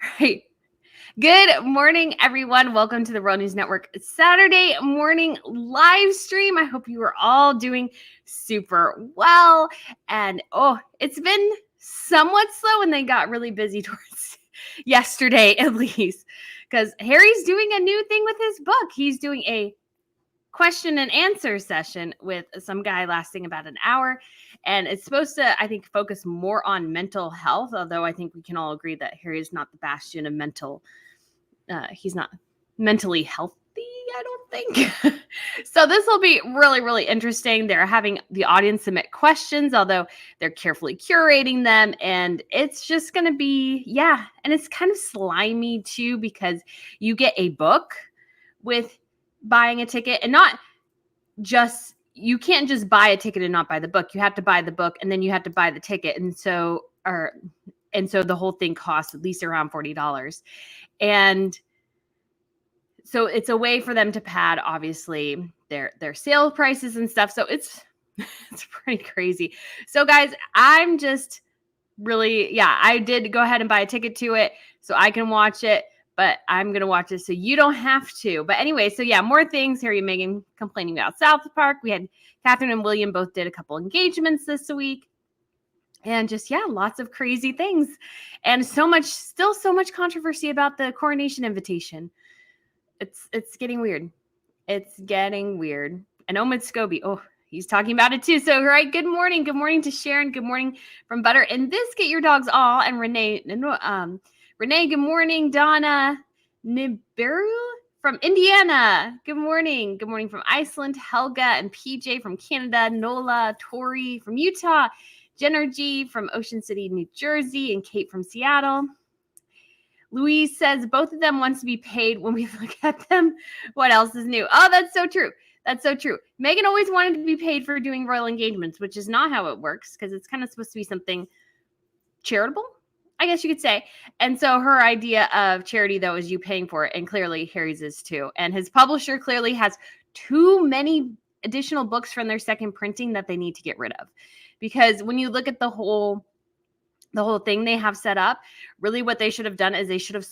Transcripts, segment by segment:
Right. Good morning, everyone. Welcome to the World News Network Saturday morning live stream. I hope you are all doing super well. And it's been somewhat slow and they got really busy towards yesterday, at least, because Harry's doing a new thing with his book. He's doing a question and answer session with some guy lasting about an hour. And it's supposed to, I think, focus more on mental health, although I think we can all agree that Harry is not the bastion of he's not mentally healthy, I don't think. So this will be really, really interesting. They're having the audience submit questions, although they're carefully curating them. And it's just going to be, and it's kind of slimy too, because you get a book with buying a ticket, and you can't just buy a ticket and not buy the book. You have to buy the book and then you have to buy the ticket. And so the whole thing costs at least around $40. And so it's a way for them to pad, obviously, their sale prices and stuff. So it's pretty crazy. So guys, I'm just really, I did go ahead and buy a ticket to it so I can watch it. But I'm going to watch it so you don't have to. But anyway, so more things. Harry and Meghan complaining about South Park. We had Catherine and William both did a couple engagements this week. And just, lots of crazy things. And still so much controversy about the coronation invitation. It's getting weird. It's getting weird. And Omid Scobie, he's talking about it too. So, right, good morning. Good morning to Sharon. Good morning from Butter and Biscuit, your dogs all. And Renee, good morning. Donna Nibiru from Indiana. Good morning. Good morning from Iceland. Helga and PJ from Canada. Nola, Tori from Utah. Genergy from Ocean City, New Jersey. And Kate from Seattle. Louise says both of them wants to be paid when we look at them. What else is new? Oh, that's so true. That's so true. Meghan always wanted to be paid for doing royal engagements, which is not how it works, because it's kind of supposed to be something charitable, I guess you could say. And so her idea of charity, though, is you paying for it. And clearly Harry's is too. And his publisher clearly has too many additional books from their second printing that they need to get rid of. Because when you look at the whole thing they have set up, really what they should have done is they should have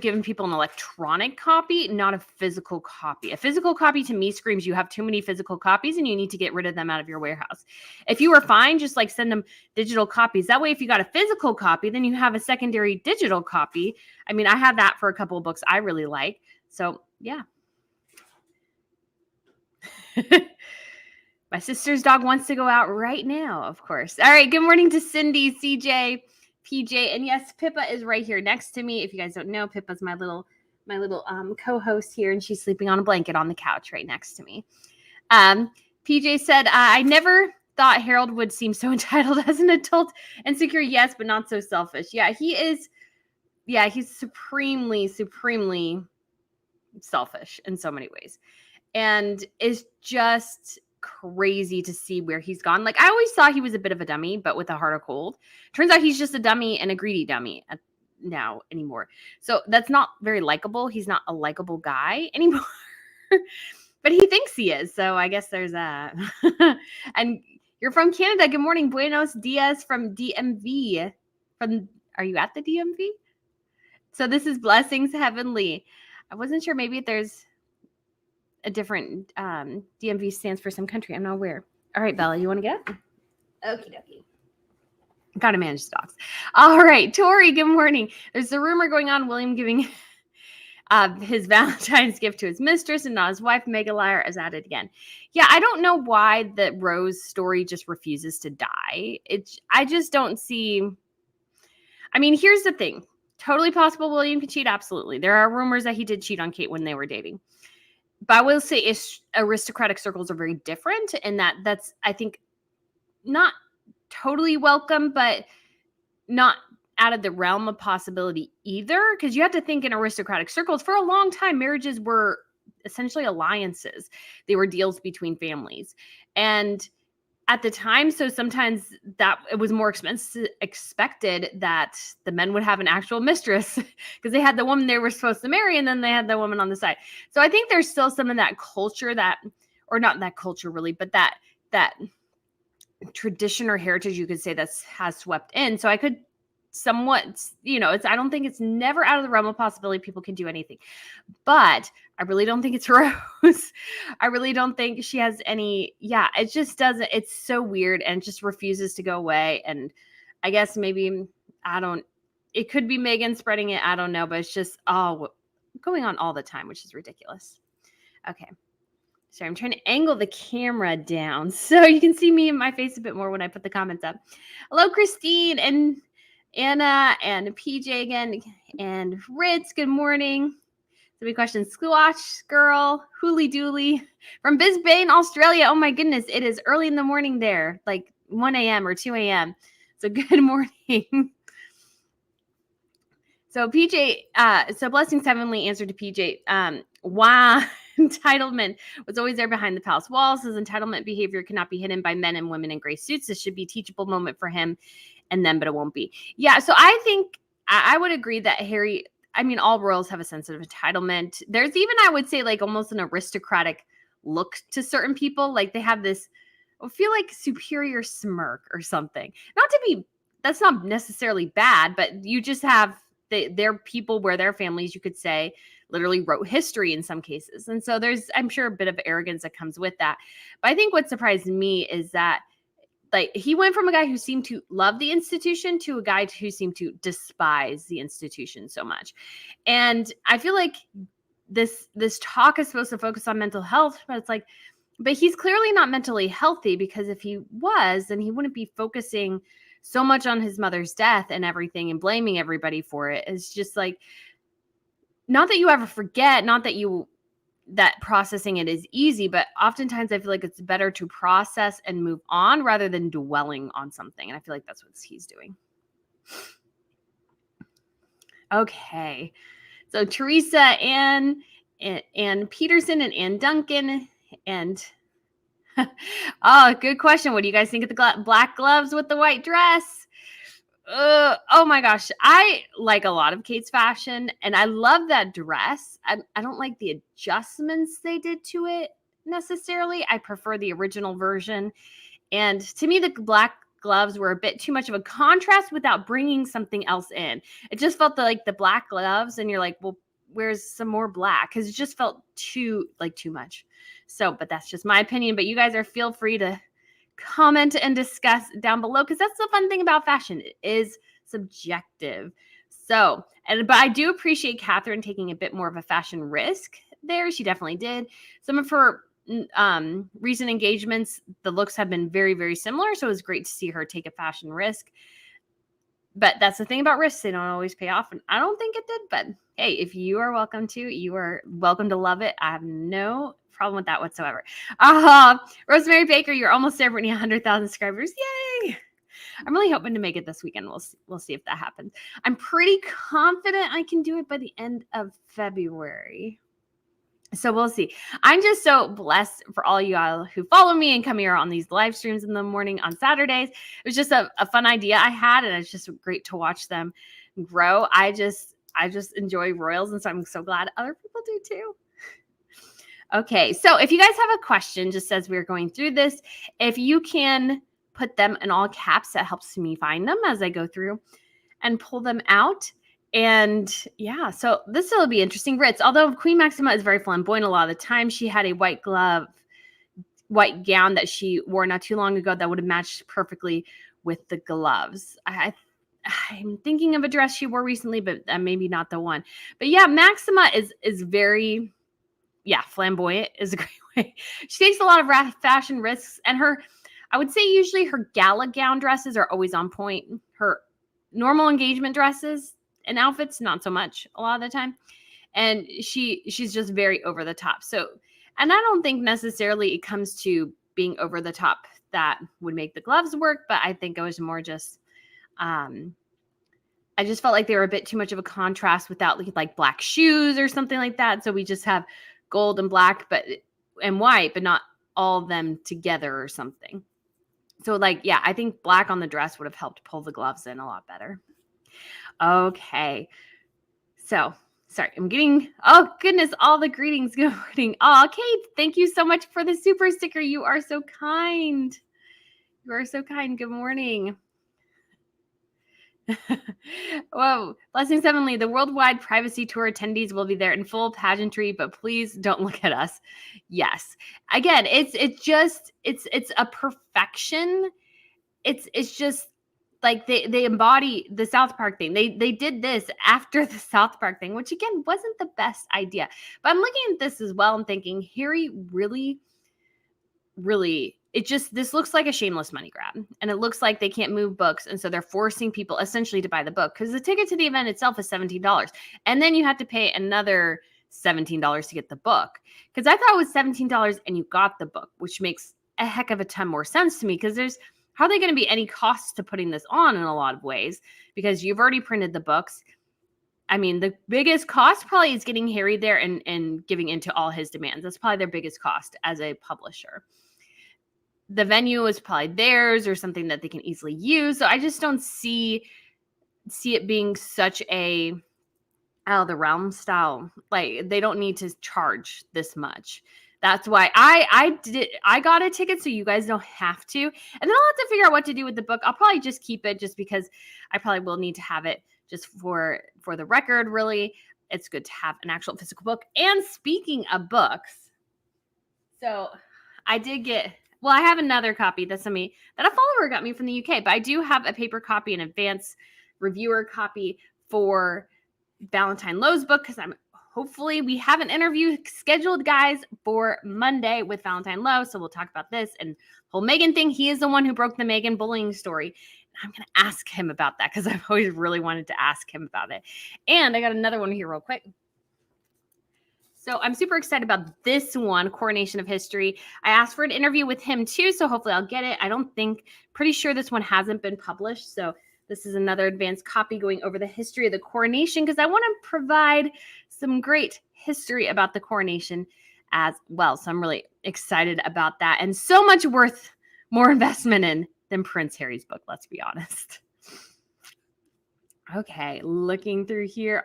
given people an electronic copy, not a physical copy. A physical copy to me screams you have too many physical copies and you need to get rid of them out of your warehouse. If you were fine, just send them digital copies. That way, if you got a physical copy, then you have a secondary digital copy. I mean, I have that for a couple of books I really like. So, yeah. My sister's dog wants to go out right now, of course. All right. Good morning to Cindy, CJ, PJ, and yes, Pippa is right here next to me. If you guys don't know, Pippa's my little co-host here, and she's sleeping on a blanket on the couch right next to me. PJ said, I never thought Harold would seem so entitled as an adult and secure. Yes, but not so selfish. Yeah, he is. Yeah, he's supremely, supremely selfish in so many ways, and is just crazy to see where he's gone. I always thought he was a bit of a dummy, but with a heart of gold. Turns out he's just a dummy and a greedy dummy now anymore. So that's not very likable. He's not a likable guy anymore, but he thinks he is. So I guess there's that. And you're from Canada. Good morning. Buenos dias from DMV. Are you at the DMV? So this is Blessings Heavenly. I wasn't sure. Maybe there's a different DMV stands for some country. I'm not aware. All right, Bella, you want to get? Okie dokie. Gotta manage stocks. All right, Tori, good morning. There's a rumor going on William giving his Valentine's gift to his mistress and not his wife. Mega liar is at it again. Yeah, I don't know why the Rose story just refuses to die. I just don't see. I mean, here's the thing. Totally possible William could cheat. Absolutely. There are rumors that he did cheat on Kate when they were dating. But I will say aristocratic circles are very different, and that's, I think, not totally welcome, but not out of the realm of possibility either. Because you have to think in aristocratic circles, for a long time, marriages were essentially alliances. They were deals between families. And at the time, so sometimes that it was more expected that the men would have an actual mistress because they had the woman they were supposed to marry and then they had the woman on the side. So I think there's still some of that culture or not that culture really, but that tradition or heritage, you could say, that has swept in. So I could somewhat, I don't think it's never out of the realm of possibility people can do anything. But I really don't think it's Rose. I really don't think she has any. Yeah, it just doesn't. It's so weird and just refuses to go away. And I guess maybe, it could be Meghan spreading it. I don't know. But it's just going on all the time, which is ridiculous. Okay. Sorry, I'm trying to angle the camera down so you can see me and my face a bit more when I put the comments up. Hello, Christine and Anna and PJ again. And Ritz, good morning. So we question Squash Girl, Hooly Dooly from Brisbane, Australia. Oh my goodness, it is early in the morning there, like 1 a.m. or 2 a.m. So good morning. So PJ, so Blessings Heavenly answered to PJ, why entitlement was always there behind the palace walls. His entitlement behavior cannot be hidden by men and women in gray suits. This should be a teachable moment for him and them, but it won't be. Yeah, so I think I would agree that Harry, all royals have a sense of entitlement. There's even, I would say, like almost an aristocratic look to certain people. Like they have this, I feel like superior smirk or something. That's not necessarily bad, but you just have, they're people where their families, you could say, literally wrote history in some cases. And so there's, I'm sure, a bit of arrogance that comes with that. But I think what surprised me is that like he went from a guy who seemed to love the institution to a guy who seemed to despise the institution so much. And I feel like this talk is supposed to focus on mental health, but it's like, but he's clearly not mentally healthy, because if he was, then he wouldn't be focusing so much on his mother's death and everything and blaming everybody for it. It's just like, not that you ever forget, not that that processing it is easy, but oftentimes I feel like it's better to process and move on rather than dwelling on something. And I feel like that's what he's doing. Okay. So Teresa, Ann Peterson, and Ann Duncan, and oh, good question. What do you guys think of the black gloves with the white dress? Oh my gosh. I like a lot of Kate's fashion, and I love that dress. I don't like the adjustments they did to it necessarily. I prefer the original version. And to me, the black gloves were a bit too much of a contrast without bringing something else in. It just felt like the black gloves, and you're like, well, where's some more black? Because it just felt too much. So, but that's just my opinion. But you guys feel free to comment and discuss down below, because that's the fun thing about fashion. It is subjective. So, but I do appreciate Catherine taking a bit more of a fashion risk there. She definitely did. Some of her recent engagements, the looks have been very, very similar. So it was great to see her take a fashion risk. But that's the thing about risks. They don't always pay off. And I don't think it did. But hey, if you are welcome to love it. I have no problem with that whatsoever. Rosemary Baker, you're almost there, Brittany, 100,000 subscribers. Yay! I'm really hoping to make it this weekend. We'll see if that happens. I'm pretty confident I can do it by the end of February. So we'll see. I'm just so blessed for all you all who follow me and come here on these live streams in the morning on Saturdays. It was just a fun idea I had, and it's just great to watch them grow. I just enjoy royals, and so I'm so glad other people do too. Okay, so if you guys have a question, just as we're going through this, if you can put them in all caps, that helps me find them as I go through and pull them out. And yeah, so this will be interesting. Ritz, although Queen Maxima is very flamboyant a lot of the time, she had a white gown that she wore not too long ago that would have matched perfectly with the gloves. I'm thinking of a dress she wore recently, but maybe not the one. But yeah, Maxima is very, flamboyant is a great way. She takes a lot of fashion risks, and I would say usually her gala gown dresses are always on point. Her normal engagement dresses and outfits, not so much a lot of the time. And she's just very over the top. So, and I don't think necessarily it comes to being over the top that would make the gloves work, but I think it was more just, I just felt like they were a bit too much of a contrast without like black shoes or something like that. So we just have gold and black, and white, but not all of them together or something. So I think black on the dress would have helped pull the gloves in a lot better. Okay. So, sorry, I'm getting, oh goodness, all the greetings. Good morning. Oh, Kate, thank you so much for the super sticker. You are so kind. You are so kind. Good morning. Whoa, Blessings Heavenly, the worldwide privacy tour attendees will be there in full pageantry, but please don't look at us. Yes. Again, it's a perfection. It's just like they embody the South Park thing. They did this after the South Park thing, which again wasn't the best idea. But I'm looking at this as well and thinking, Harry really this looks like a shameless money grab, and it looks like they can't move books, and so they're forcing people essentially to buy the book, because the ticket to the event itself is $17, and then you have to pay another $17 to get the book, because I thought it was $17 and you got the book, which makes a heck of a ton more sense to me, because there's hardly going to be any cost to putting this on in a lot of ways, because you've already printed the books. I mean, the biggest cost probably is getting Harry there and giving into all his demands. That's probably their biggest cost as a publisher. The venue is probably theirs or something that they can easily use. So I just don't see it being such a out of the realm style. Like, they don't need to charge this much. That's why I got a ticket, so you guys don't have to. And then I'll have to figure out what to do with the book. I'll probably just keep it, just because I probably will need to have it just for the record. Really, it's good to have an actual physical book. And speaking of books, so I did get. Well, I have another copy that a follower got me from the UK, but I do have a paper copy, an advanced reviewer copy for Valentine Lowe's book, because hopefully we have an interview scheduled, guys, for Monday with Valentine Lowe. So we'll talk about this and the whole Meghan thing. He is the one who broke the Meghan bullying story. I'm going to ask him about that, because I've always really wanted to ask him about it. And I got another one here real quick. So I'm super excited about this one, Coronation of History. I asked for an interview with him too, so hopefully I'll get it. Pretty sure this one hasn't been published. So this is another advanced copy going over the history of the coronation, because I want to provide some great history about the coronation as well. So I'm really excited about that, and so much worth more investment in than Prince Harry's book, let's be honest. Okay, looking through here.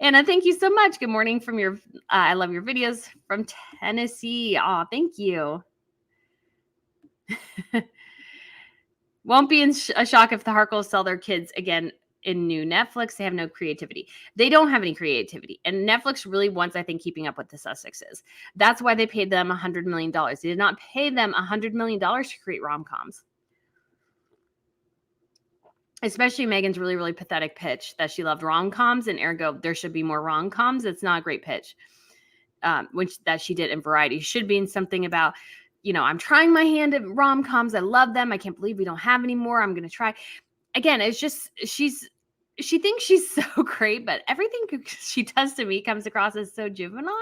Anna, thank you so much. Good morning from your, I love your videos from Tennessee. Thank you. Won't be in a shock if the Harkles sell their kids again in new Netflix. They have no creativity. They don't have any creativity. And Netflix really wants, I think, keeping up with the Sussexes. That's why they paid them $100 million. They did not pay them $100 million to create rom-coms. Especially Meghan's really, really pathetic pitch that she loved rom-coms, and ergo there should be more rom-coms. It's not a great pitch, which that she did in Variety. Should be in something about, I'm trying my hand at rom-coms. I love them. I can't believe we don't have any more. I'm going to try. Again, it's just, she thinks she's so great, but everything she does to me comes across as so juvenile.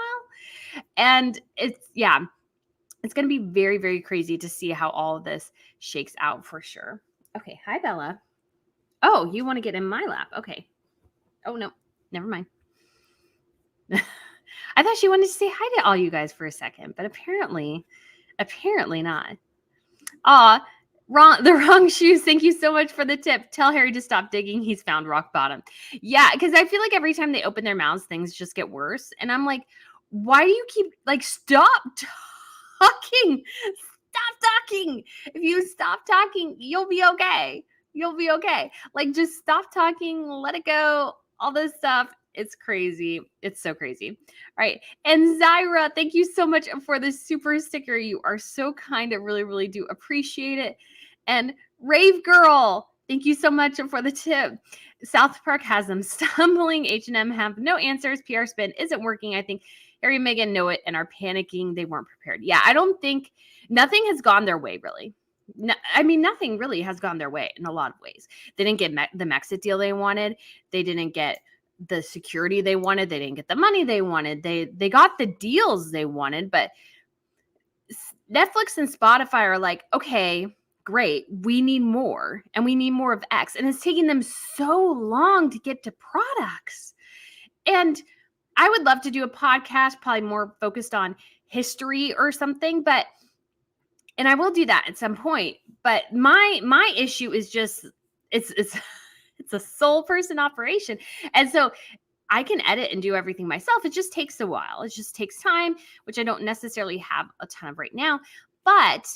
And it's going to be very, very crazy to see how all of this shakes out for sure. Okay. Hi, Bella. Oh, you want to get in my lap. Okay. Oh, no, never mind. I thought she wanted to say hi to all you guys for a second, but apparently not. The wrong shoes. Thank you so much for the tip. Tell Harry to stop digging. He's found rock bottom. Yeah, because I feel like every time they open their mouths, things just get worse. And I'm like, why do you keep, stop talking? Stop talking. If you stop talking, you'll be okay. You'll be okay. Just stop talking, let it go, all this stuff. It's crazy. It's so crazy. All right. And Zyra, thank you so much for the super sticker. You are so kind. I really, really do appreciate it. And Rave Girl, thank you so much for the tip. South Park has them stumbling. H&M have no answers. PR spin isn't working. I think Harry and Meghan know it and are panicking. They weren't prepared. Yeah, I don't think nothing has gone their way, really. No, I mean, nothing really has gone their way in a lot of ways. They didn't get the Mexit deal they wanted. They didn't get the security they wanted. They didn't get the money they wanted. They got the deals they wanted, but Netflix and Spotify are like, okay, great. We need more, and we need more of X. And it's taking them so long to get to products. And I would love to do a podcast, probably more focused on history or something, and I will do that at some point. But my issue is just, it's a sole person operation. And so I can edit and do everything myself. It just takes a while. It just takes time, which I don't necessarily have a ton of right now. But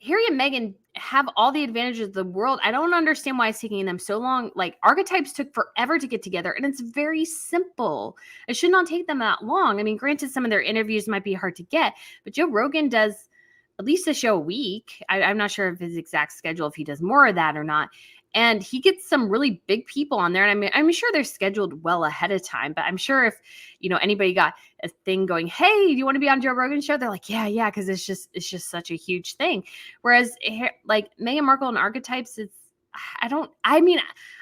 Harry and Meghan have all the advantages of the world. I don't understand why it's taking them so long. Like, archetypes took forever to get together, and it's very simple. It should not take them that long. I mean, granted, some of their interviews might be hard to get, but Joe Rogan does at least a show a week. I'm not sure of his exact schedule, if he does more of that or not. And he gets some really big people on there. And I'm sure they're scheduled well ahead of time, but I'm sure if, anybody got a thing going, hey, do you want to be on Joe Rogan's show? They're like, yeah. Cause it's just such a huge thing. Whereas like Meghan Markle and archetypes,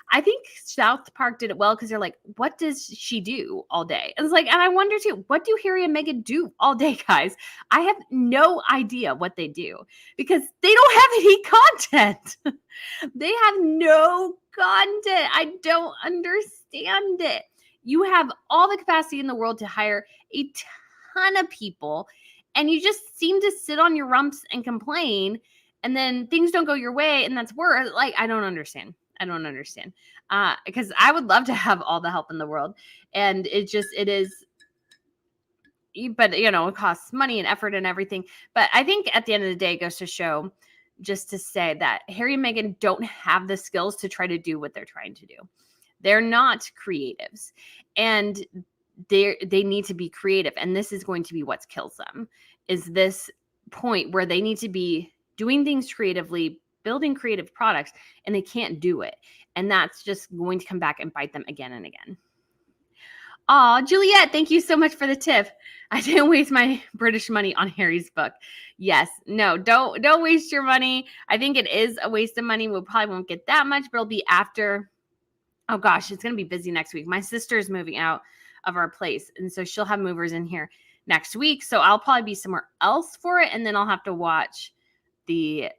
I think South Park did it well because they're like, what does she do all day? And it's like, and I wonder too, what do Harry and Meghan do all day, guys? I have no idea what they do because they don't have any content. They have no content. I don't understand it. You have all the capacity in the world to hire a ton of people, and you just seem to sit on your rumps and complain, and then things don't go your way, and that's worse. Like, I don't understand. Because I would love to have all the help in the world, and it is, but it costs money and effort and everything. But I think at the end of the day, it goes to show, just to say that Harry and Meghan don't have the skills to try to do what they're trying to do. They're not creatives, and they need to be creative. And this is going to be what kills them, is this point where they need to be doing things creatively, building creative products, and they can't do it. And that's just going to come back and bite them again and again. Aw, Juliet, thank you so much for the tip. I didn't waste my British money on Harry's book. Yes, no, don't waste your money. I think it is a waste of money. We probably won't get that much, but it'll be after. Oh gosh, it's going to be busy next week. My sister's moving out of our place, and so she'll have movers in here next week. So I'll probably be somewhere else for it, and then I'll have to watch the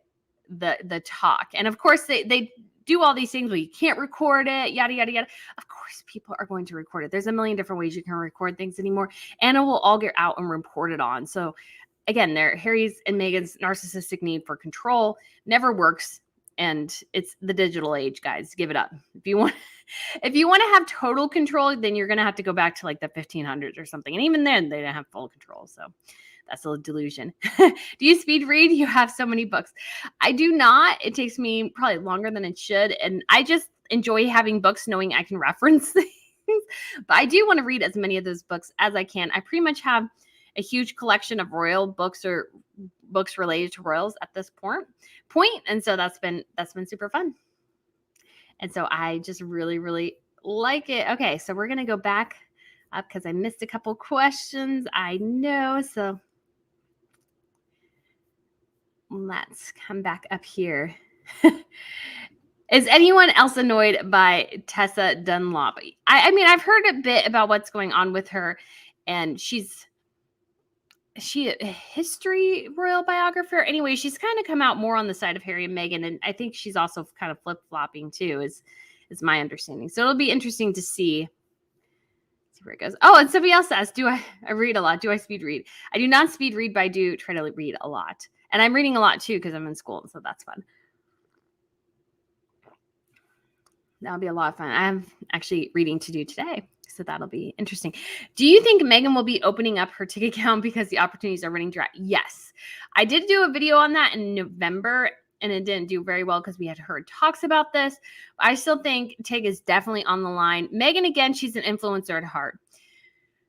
talk. And of course, they do all these things where you can't record it, yada, yada, yada. Of course, people are going to record it. There's a million different ways you can record things anymore, and it will all get out and reported on. So again, Harry's and Meghan's narcissistic need for control never works. And it's the digital age, guys. Give it up. If you want to have total control, then you're going to have to go back to like the 1500s or something. And even then, they didn't have full control. So that's a delusion. Do you speed read? You have so many books. I do not. It takes me probably longer than it should. And I just enjoy having books, knowing I can reference things. But I do want to read as many of those books as I can. I pretty much have a huge collection of royal books or books related to royals at this point. And so that's been super fun. And so I just really, really like it. Okay, so we're going to go back up because I missed a couple questions. I know. So let's come back up here. Is anyone else annoyed by Tessa Dunlop? I mean, I've heard a bit about what's going on with her, and is she a history royal biographer? Anyway, she's kind of come out more on the side of Harry and Meghan, and I think she's also kind of flip-flopping too, is my understanding. So it'll be interesting to see where it goes. Oh, and somebody else asked, I read a lot? Do I speed read? I do not speed read, but I do try to read a lot. And I'm reading a lot too because I'm in school, so that's fun. That'll be a lot of fun. I'm actually reading to do today, so that'll be interesting. Do you think Meghan will be opening up her TIG account because the opportunities are running dry? Yes. I did do a video on that in November, and it didn't do very well because we had heard talks about this. I still think TIG is definitely on the line. Meghan, again, she's an influencer at heart.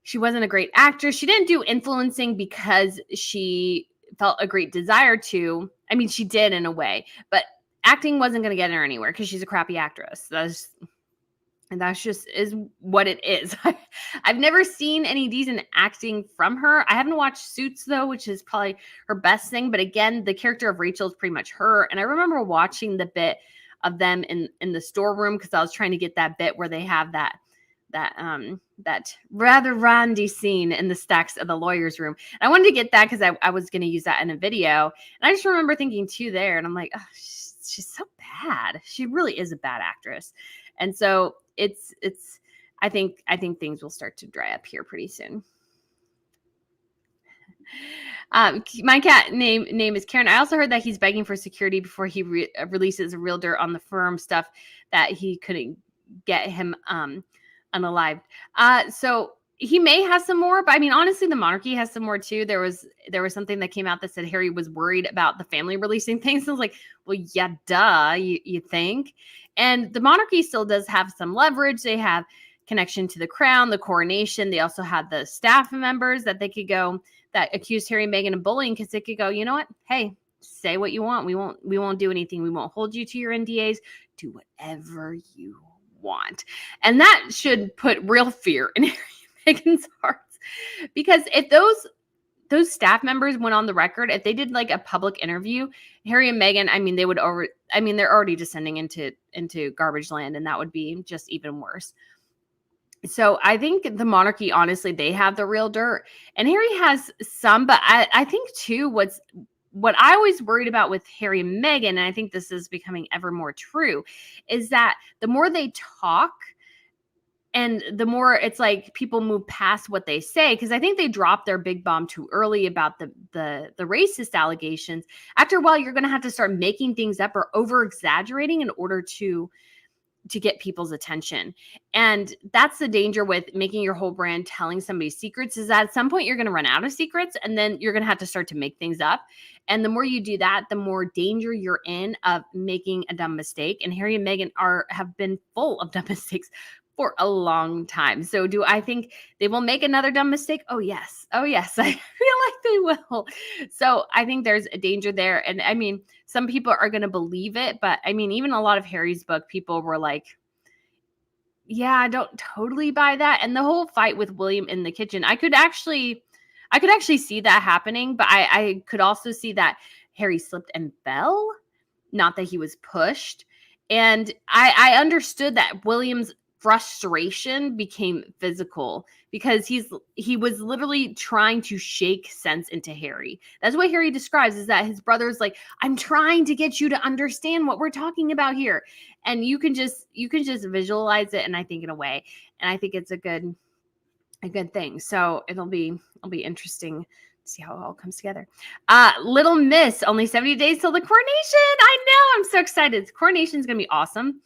She wasn't a great actress. She didn't do influencing because she felt a great desire to. I mean, she did in a way, but acting wasn't going to get her anywhere because she's a crappy actress. That's just is what it is. I've never seen any decent acting from her. I haven't watched Suits though, which is probably her best thing. But again, the character of Rachel is pretty much her. And I remember watching the bit of them in the storeroom because I was trying to get that bit where they have that rather randy scene in the stacks of the lawyer's room. And I wanted to get that because I was going to use that in a video. And I just remember thinking too there, and I'm like, oh, she's so bad. She really is a bad actress. And so it's I think things will start to dry up here pretty soon. My cat name is Karen. I also heard that he's begging for security before he releases a realtor on the firm stuff that he couldn't get him unalived. So he may have some more, but I mean, honestly, the monarchy has some more too. There was something that came out that said Harry was worried about the family releasing things. I was like, well, yeah, duh, you think. And the monarchy still does have some leverage. They have connection to the crown, the coronation. They also had the staff members that they could go that accused Harry and Meghan of bullying, because they could go, you know what? Hey, say what you want. We won't do anything. We won't hold you to your NDAs. Do whatever you want. And that should put real fear in Harry and Meghan's hearts. Because if those staff members went on the record, if they did like a public interview, Harry and Meghan, I mean, they're already descending into garbage land, and that would be just even worse. So I think the monarchy, honestly, they have the real dirt, and Harry has some, but I think too, what I always worried about with Harry and Meghan, and I think this is becoming ever more true, is that the more they talk and the more it's like people move past what they say, because I think they dropped their big bomb too early about the racist allegations. After a while, you're going to have to start making things up or over exaggerating in order to get people's attention. And that's the danger with making your whole brand telling somebody's secrets, is that at some point you're going to run out of secrets, and then you're going to have to start to make things up. And the more you do that, the more danger you're in of making a dumb mistake. And Harry and Meghan have been full of dumb mistakes for a long time. So do I think they will make another dumb mistake? Oh, yes. Oh, yes. I feel like they will. So I think there's a danger there. And I mean, some people are going to believe it, but I mean, even a lot of Harry's book, people were like, yeah, I don't totally buy that. And the whole fight with William in the kitchen, I could actually see that happening, but I could also see that Harry slipped and fell, not that he was pushed. And I understood that William's frustration became physical because he was literally trying to shake sense into Harry. That's what Harry describes, is that his brother's like, I'm trying to get you to understand what we're talking about here. And you can just visualize it, and I think in a way, and I think it's a good thing. So it'll be interesting to see how it all comes together. Little Miss, only 70 days till the coronation. I know, I'm so excited. The coronation is going to be awesome.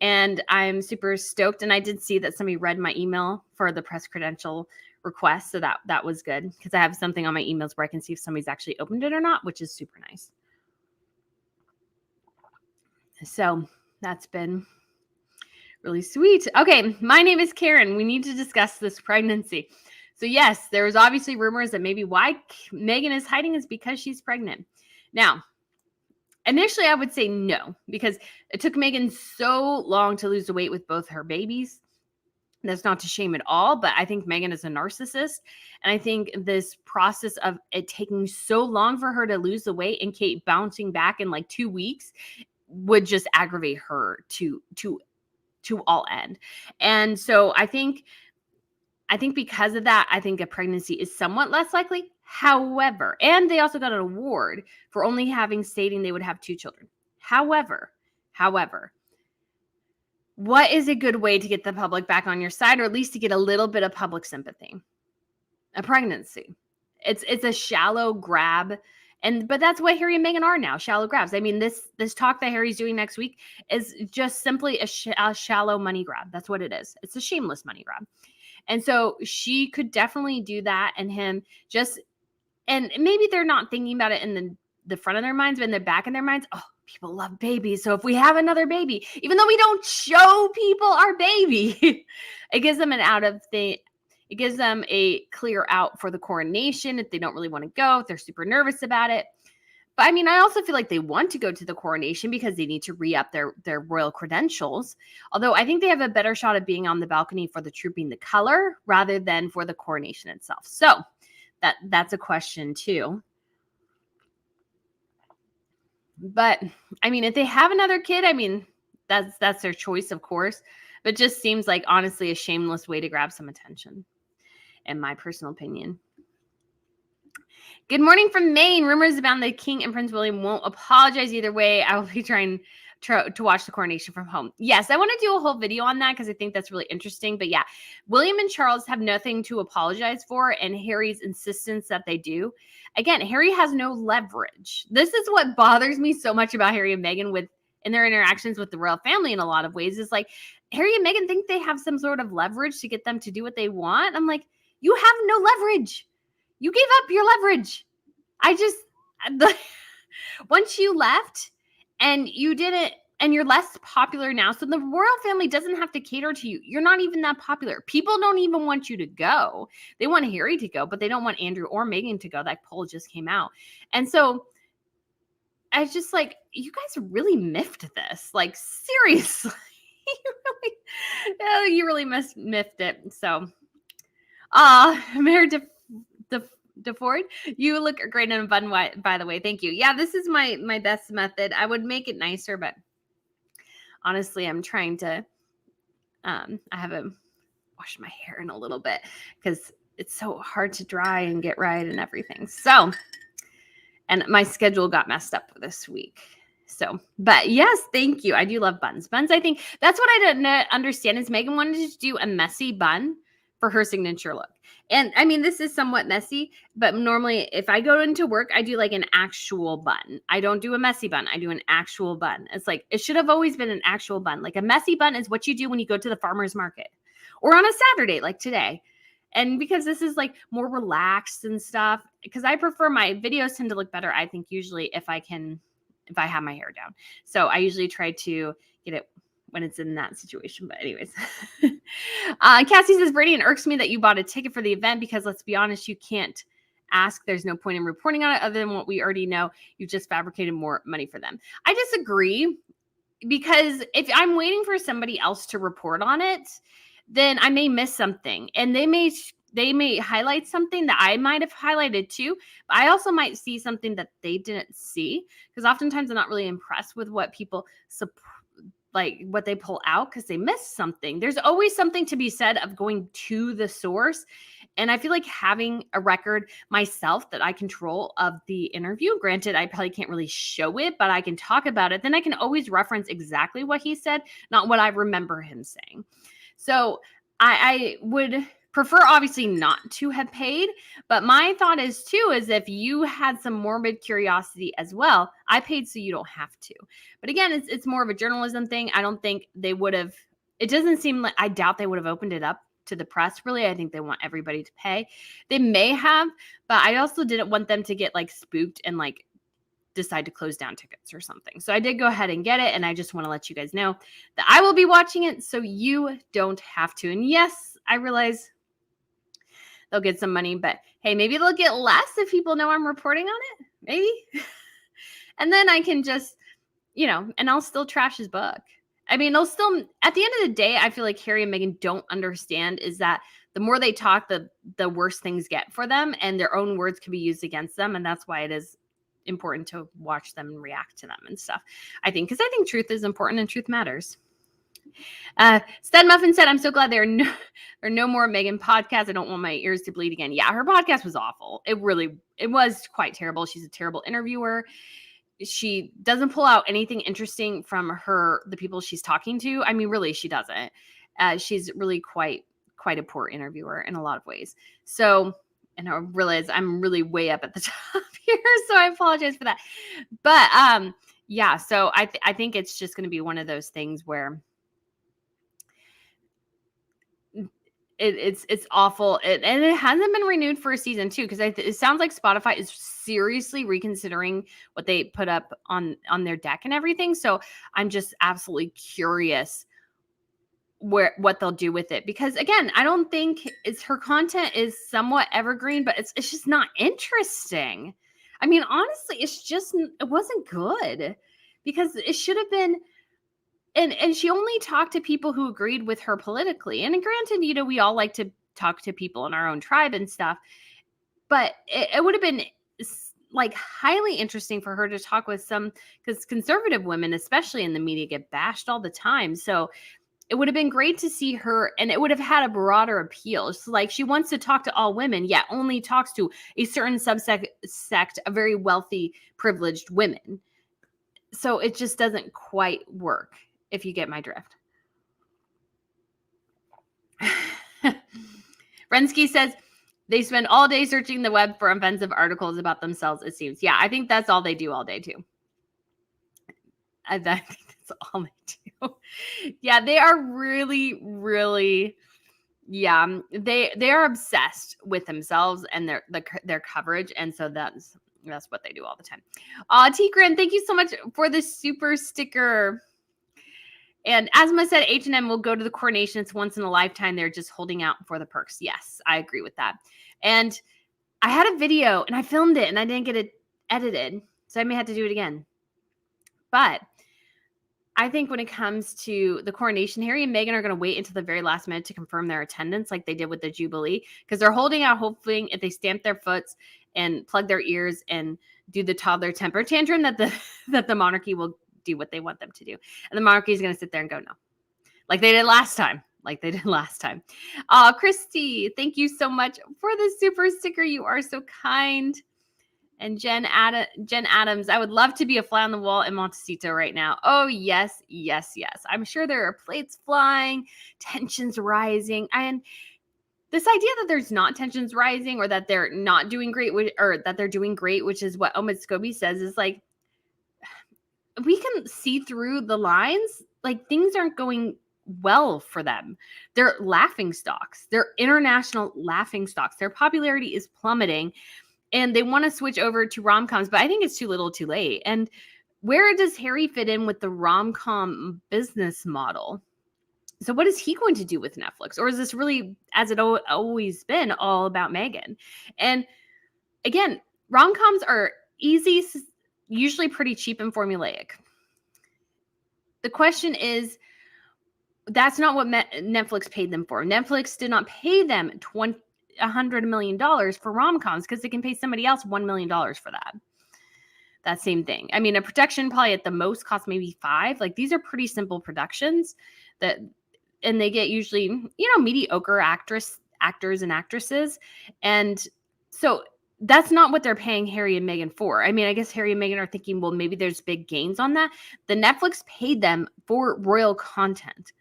And I'm super stoked. And I did see that somebody read my email for the press credential request. So that was good, because I have something on my emails where I can see if somebody's actually opened it or not, which is super nice. So that's been really sweet. Okay, my name is Karen. We need to discuss this pregnancy. So yes, there was obviously rumors that maybe why Meghan is hiding is because she's pregnant. Now, initially, I would say no, because it took Meghan so long to lose the weight with both her babies. That's not to shame at all, but I think Meghan is a narcissist. And I think this process of it taking so long for her to lose the weight and Kate bouncing back in like 2 weeks would just aggravate her to all end. And so I think because of that, I think a pregnancy is somewhat less likely. However, and they also got an award for only stating they would have 2 children. However, what is a good way to get the public back on your side, or at least to get a little bit of public sympathy? A pregnancy. It's a shallow grab. But that's what Harry and Meghan are now, shallow grabs. I mean, this talk that Harry's doing next week is just simply a shallow money grab. That's what it is. It's a shameless money grab. And so she could definitely do that, and him just, and maybe they're not thinking about it in the front of their minds, but in the back of their minds, oh, people love babies. So if we have another baby, even though we don't show people our baby, it gives them it gives them a clear out for the coronation if they don't really want to go, if they're super nervous about it. But I mean, I also feel like they want to go to the coronation because they need to re-up their royal credentials. Although I think they have a better shot of being on the balcony for the Trooping the Color rather than for the coronation itself. So that's a question too. But I mean, if they have another kid, I mean, that's their choice, of course. But just seems like, honestly, a shameless way to grab some attention, in my personal opinion. Good morning from Maine. Rumors about the King and Prince William won't apologize either way. I will be trying to watch the coronation from home. Yes, I want to do a whole video on that because I think that's really interesting. But yeah, William and Charles have nothing to apologize for, and Harry's insistence that they do. Again, Harry has no leverage. This is what bothers me so much about Harry and Meghan in their interactions with the royal family in a lot of ways is like, Harry and Meghan think they have some sort of leverage to get them to do what they want. I'm like, you have no leverage. You gave up your leverage. Once you left and you didn't, and you're less popular now. So the royal family doesn't have to cater to you. You're not even that popular. People don't even want you to go. They want Harry to go, but they don't want Andrew or Meghan to go. That poll just came out. And so I was just like, you guys really miffed this. Like, seriously. you really miffed it. So, Mayor DeFord, you look great in a bun, by the way. Thank you. Yeah, this is my best method. I would make it nicer, but honestly, I'm trying to, I haven't washed my hair in a little bit because it's so hard to dry and get right and everything. So, and my schedule got messed up this week. So, but yes, thank you. I do love buns. Buns, I think that's what I didn't understand is Meghan wanted to do a messy bun for her signature look. And I mean, this is somewhat messy, but normally if I go into work, I do like an actual bun. I don't do a messy bun. I do an actual bun. It's like, it should have always been an actual bun. Like a messy bun is what you do when you go to the farmer's market or on a Saturday, like today. And because this is like more relaxed and stuff, because I prefer my videos tend to look better, I think usually if I have my hair down. So I usually try to get it when it's in that situation. But anyways, Cassie says, Brady, it irks me that you bought a ticket for the event because let's be honest, you can't ask. There's no point in reporting on it other than what we already know. You've just fabricated more money for them. I disagree because if I'm waiting for somebody else to report on it, then I may miss something and they may highlight something that I might have highlighted too. But I also might see something that they didn't see because oftentimes I'm not really impressed with what people like what they pull out because they missed something. There's always something to be said of going to the source. And I feel like having a record myself that I control of the interview, granted, I probably can't really show it, but I can talk about it. Then I can always reference exactly what he said, not what I remember him saying. So I would prefer obviously not to have paid, but my thought is too, is if you had some morbid curiosity as well, I paid so you don't have to. But again, it's more of a journalism thing. I don't think they would have, it doesn't seem like, I doubt they would have opened it up to the press. Really, I think they want everybody to pay. They may have, but I also didn't want them to get like spooked and like decide to close down tickets or something. So I did go ahead and get it. And I just want to let you guys know that I will be watching it so you don't have to. And yes, I realize they'll get some money, but hey, maybe they'll get less if people know I'm reporting on it. Maybe. And then I can just, and I'll still trash his book. I mean, they'll still, at the end of the day, I feel like Harry and Meghan don't understand is that the more they talk, the worse things get for them and their own words can be used against them. And that's why it is important to watch them and react to them and stuff. I think, because I think truth is important and truth matters. Stud Muffin said, I'm so glad there are no more Meghan podcasts. I don't want my ears to bleed again. Yeah, her podcast was awful. It was quite terrible. She's a terrible interviewer. She doesn't pull out anything interesting from the people she's talking to. I mean, really, she doesn't. She's really quite a poor interviewer in a lot of ways. So, and I realize I'm really way up at the top here, so I apologize for that. But yeah, so I think it's just going to be one of those things where it's awful, and it hasn't been renewed for a season 2 because it sounds like Spotify is seriously reconsidering what they put up on their deck and everything. So I'm just absolutely curious what they'll do with it, because again, I don't think her content is somewhat evergreen, but it's just not interesting. I mean, honestly, it wasn't good because it should have been. And she only talked to people who agreed with her politically. And granted, we all like to talk to people in our own tribe and stuff. But it would have been like highly interesting for her to talk with because conservative women, especially in the media, get bashed all the time. So it would have been great to see her, and it would have had a broader appeal. It's like she wants to talk to all women, yet only talks to a certain sect of very wealthy, privileged women. So it just doesn't quite work. If you get my drift. Rensky says they spend all day searching the web for offensive articles about themselves, it seems. Yeah, I think that's all they do all day too. I think that's That's all they do. Yeah, they are really, really, yeah, they are obsessed with themselves and their coverage, and so that's what they do all the time. Tigran, thank you so much for the super sticker. And Asma said H&M will go to the coronation. It's once in a lifetime. They're just holding out for the perks. Yes, I agree with that. And I had a video and I filmed it and I didn't get it edited, so I may have to do it again. But I think when it comes to the coronation, Harry and Meghan are going to wait until the very last minute to confirm their attendance like they did with the Jubilee, because they're holding out hoping if they stamp their foots and plug their ears and do the toddler temper tantrum that the monarchy will do what they want them to do. And the monarchy is going to sit there and go, no, like they did last time. Christy, thank you so much for the super sticker. You are so kind. And Jen Adams, I would love to be a fly on the wall in Montecito right now. Oh, yes, yes, yes. I'm sure there are plates flying, tensions rising. And this idea that there's not tensions rising or that they're not doing great, or that they're doing great, which is what Omid Scobie says, is like, we can see through the lines. Like, things aren't going well for them. They're laughing stocks. They're international laughing stocks. Their popularity is plummeting. And they want to switch over to rom-coms, but I think it's too little too late. And where does Harry fit in with the rom-com business model? So what is he going to do with Netflix? Or is this really, as it always been, all about Meghan? And again, rom-coms are easy, usually pretty cheap and formulaic. The question is, that's not what Netflix paid them for. Netflix did not pay them $100 million for rom-coms because they can pay somebody else $1 million for that same thing. I mean, a production probably at the most costs maybe $5 million. Like, these are pretty simple productions and they get usually, mediocre actors and actresses. And so that's not what they're paying Harry and Meghan for. I mean, I guess Harry and Meghan are thinking, well, maybe there's big gains on that. The Netflix paid them for royal content.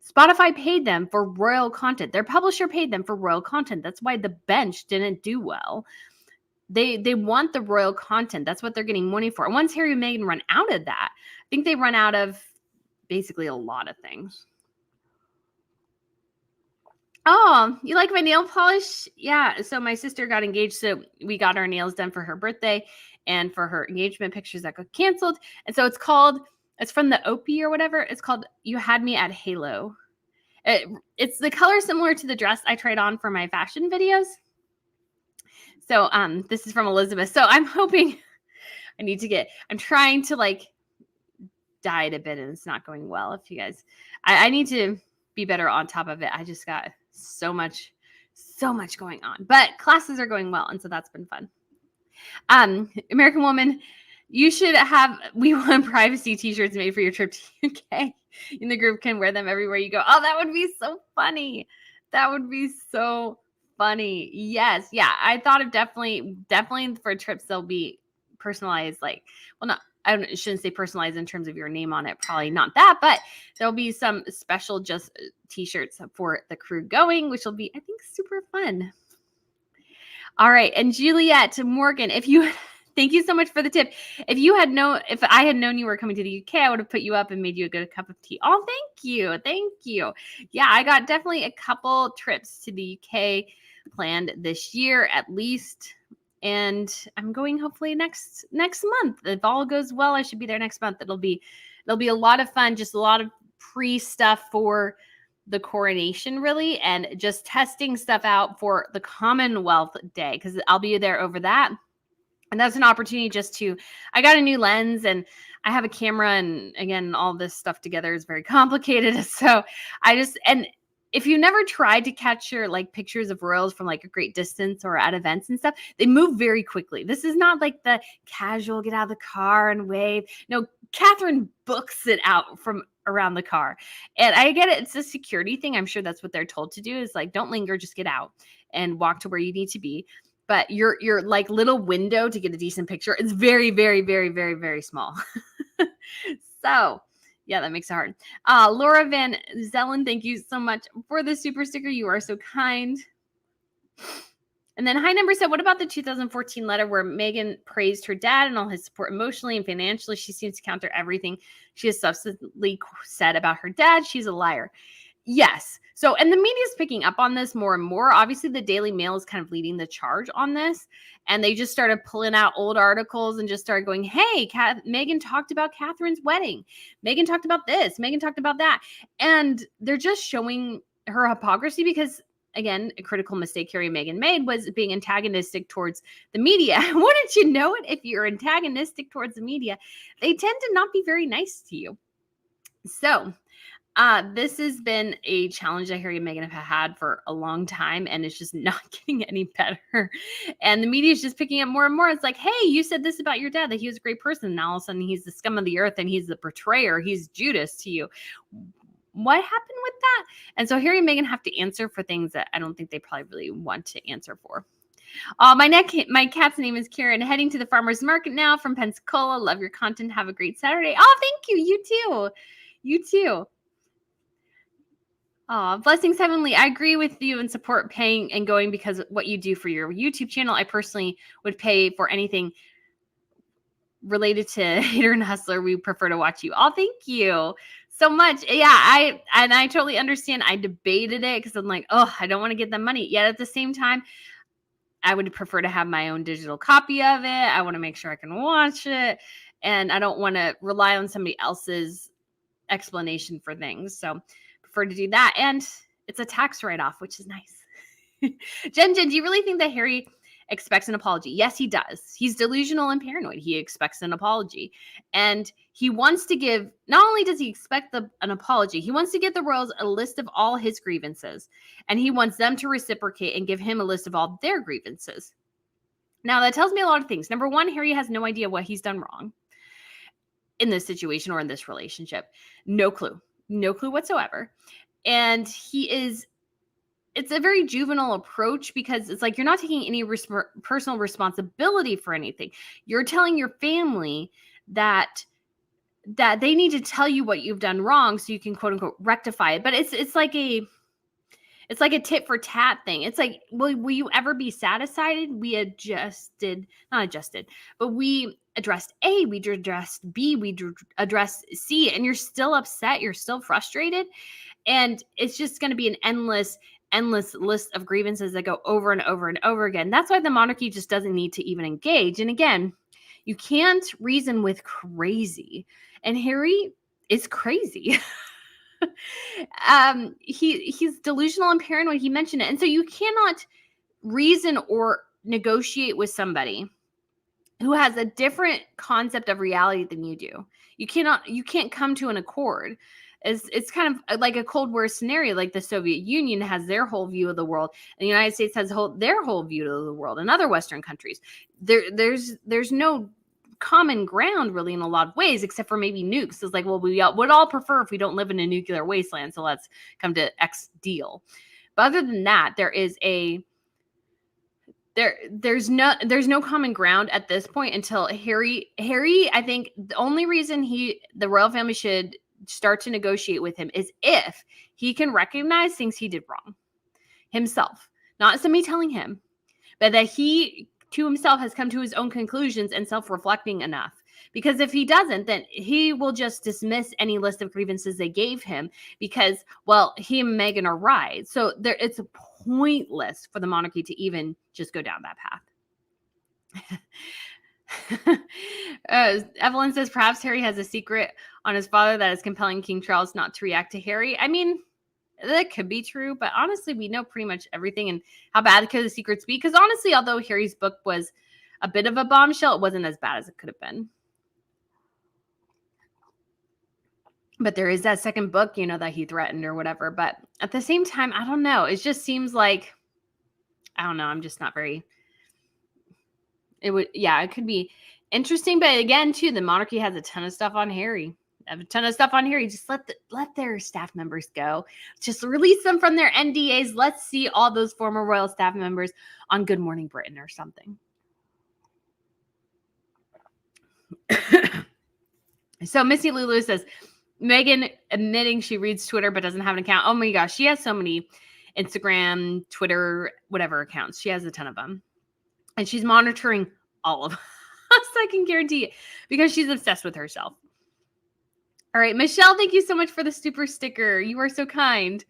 Spotify paid them for royal content. Their publisher paid them for royal content. That's why The Bench didn't do well. They want the royal content. That's what they're getting money for. And once Harry and Meghan run out of that, I think they run out of basically a lot of things. Oh, you like my nail polish? Yeah. So my sister got engaged. So we got our nails done for her birthday and for her engagement pictures that got canceled. And so it's from the Opie or whatever. It's called You Had Me at Halo. It's the color similar to the dress I tried on for my fashion videos. So this is from Elizabeth. So I'm hoping I'm trying to like dye it a bit and it's not going well. If you guys, I need to be better on top of it. I just got so much going on, but classes are going well. And so that's been fun. American Woman, we want privacy t-shirts made for your trip to UK. In the group can wear them everywhere you go. Oh, that would be so funny. Yes. Yeah. I thought of definitely for trips, they'll be personalized. Like, well, not, I shouldn't say personalized in terms of your name on it. Probably not that, but there'll be some special just t-shirts for the crew going, which will be, I think, super fun. All right. And Juliet Morgan, thank you so much for the tip. If I had known you were coming to the UK, I would have put you up and made you a good cup of tea. Oh, thank you. Yeah, I got definitely a couple trips to the UK planned this year at least. And I'm going hopefully next month. If all goes well, I should be there next month. It'll be a lot of fun, just a lot of pre-stuff for the coronation, really, and just testing stuff out for the Commonwealth Day, because I'll be there over that. And that's an opportunity I got a new lens and I have a camera, and again, all this stuff together is very complicated. So and if you never tried to capture like pictures of royals from like a great distance or at events and stuff, they move very quickly. This is not like the casual get out of the car and wave. No, Catherine books it out from around the car. And I get it. It's a security thing. I'm sure that's what they're told to do, is like, don't linger, just get out and walk to where you need to be. But your like little window to get a decent picture is very, very, very, very, very small. So yeah, that makes it hard. Laura Van Zellen, thank you so much for the super sticker. You are so kind. And then High Number said, what about the 2014 letter where Meghan praised her dad and all his support emotionally and financially? She seems to counter everything she has subsequently said about her dad. She's a liar. Yes. So, and the media is picking up on this more and more. Obviously, the Daily Mail is kind of leading the charge on this. And they just started pulling out old articles and just started going, hey, Meghan talked about Catherine's wedding. Meghan talked about this. Meghan talked about that. And they're just showing her hypocrisy because, again, a critical mistake Harry and Meghan made was being antagonistic towards the media. Wouldn't you know it? If you're antagonistic towards the media, they tend to not be very nice to you. So, this has been a challenge that Harry and Meghan have had for a long time, and it's just not getting any better. And the media is just picking up more and more. It's like, hey, you said this about your dad, that he was a great person. Now all of a sudden he's the scum of the earth and he's the betrayer. He's Judas to you. What happened with that? And so Harry and Meghan have to answer for things that I don't think they probably really want to answer for. My cat's name is Karen. Heading to the farmer's market now from Pensacola. Love your content. Have a great Saturday. Oh, thank you. You too. You too. Blessings Heavenly. I agree with you and support paying and going because what you do for your YouTube channel. I personally would pay for anything related to Hater and Hustler. We prefer to watch you. Oh, thank you so much. Yeah, I totally understand. I debated it because I'm like, oh, I don't want to get the money. Yet at the same time, I would prefer to have my own digital copy of it. I want to make sure I can watch it. And I don't want to rely on somebody else's explanation for things. So prefer to do that. And it's a tax write-off, which is nice. Jen, do you really think that Harry expects an apology? Yes, he does. He's delusional and paranoid. He expects an apology. And he wants to give, not only does he expect an apology, he wants to give the royals a list of all his grievances. And he wants them to reciprocate and give him a list of all their grievances. Now, that tells me a lot of things. Number one, Harry has no idea what he's done wrong in this situation or in this relationship. No clue whatsoever. And it's a very juvenile approach because it's like, you're not taking any personal responsibility for anything. You're telling your family that they need to tell you what you've done wrong so you can quote unquote rectify it. But it's like a tit for tat thing. It's like, will you ever be satisfied? We not adjusted, but we addressed A, we addressed B, we addressed C, and you're still upset. You're still frustrated. And it's just going to be an endless list of grievances that go over and over and over again. That's why the monarchy just doesn't need to even engage. And again, you can't reason with crazy. And Harry is crazy. He's delusional and paranoid. He mentioned it. And so you cannot reason or negotiate with somebody who has a different concept of reality than you do. You can't come to an accord. It's kind of like a Cold War scenario, like the Soviet Union has their whole view of the world, and the United States has their whole view of the world, and other Western countries. There's no common ground really in a lot of ways, except for maybe nukes. It's like, well, we would all prefer if we don't live in a nuclear wasteland, so let's come to X deal. But other than that, there's no common ground at this point until Harry, I think the only reason the royal family should start to negotiate with him is if he can recognize things he did wrong himself, not somebody telling him, but that he to himself has come to his own conclusions and self-reflecting enough. Because if he doesn't, then he will just dismiss any list of grievances they gave him because, well, he and Meghan are right. So it's pointless for the monarchy to even just go down that path. Evelyn says, perhaps Harry has a secret on his father that is compelling King Charles not to react to Harry. I mean, that could be true, but honestly, we know pretty much everything. And how bad could the secrets be? Because honestly, although Harry's book was a bit of a bombshell, it wasn't as bad as it could have been. But there is that second book, that he threatened or whatever. But at the same time, I don't know. It just seems like, I don't know. I'm just not very, it could be interesting. But again, too, the monarchy has a ton of stuff on Harry. Just let their staff members go. Just release them from their NDAs. Let's see all those former royal staff members on Good Morning Britain or something. So Missy Lulu says, Meghan admitting she reads Twitter but doesn't have an account. Oh my gosh, she has so many Instagram, Twitter, whatever accounts. She has a ton of them. And she's monitoring all of us, I can guarantee it, because she's obsessed with herself. All right, Michelle, thank you so much for the super sticker. You are so kind.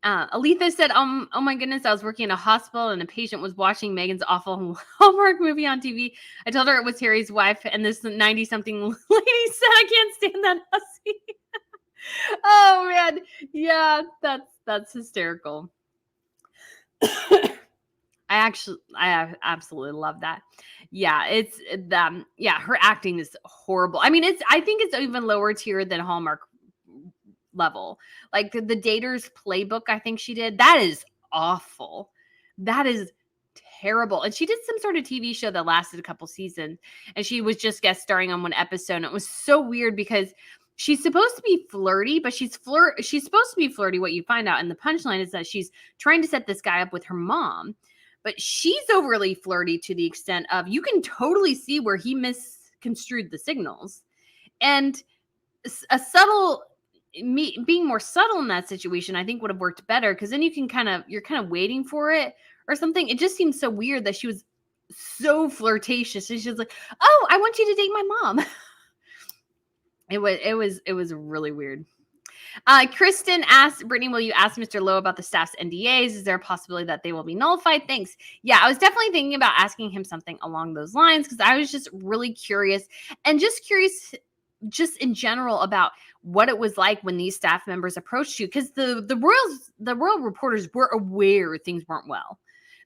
Aletha said, oh my goodness, I was working in a hospital and a patient was watching Meghan's awful Hallmark movie on TV. I told her it was Harry's wife, and this 90-something lady said, I can't absolutely stand that hussy. Oh man, yeah, that's hysterical. I absolutely love that. Yeah, it's yeah, her acting is horrible. I mean, I think it's even lower tier than Hallmark level. Like the Dater's Playbook, I think she did. That is awful. That is terrible. And she did some sort of TV show that lasted a couple seasons, and she was just guest starring on one episode. And it was so weird because she's supposed to be flirty, but she's supposed to be flirty. What you find out in the punchline is that she's trying to set this guy up with her mom, but she's overly flirty to the extent of you can totally see where he misconstrued the signals. And being more subtle in that situation, I think would have worked better, because then you're kind of waiting for it or something. It just seems so weird that she was so flirtatious. She's just like, oh, I want you to date my mom. It was really weird. Kristen asked, Brittany, will you ask Mr. Lowe about the staff's NDAs? Is there a possibility that they will be nullified? Thanks. Yeah, I was definitely thinking about asking him something along those lines, because I was just really curious, and just curious just in general about what it was like when these staff members approached you, because the royal reporters were aware things weren't well.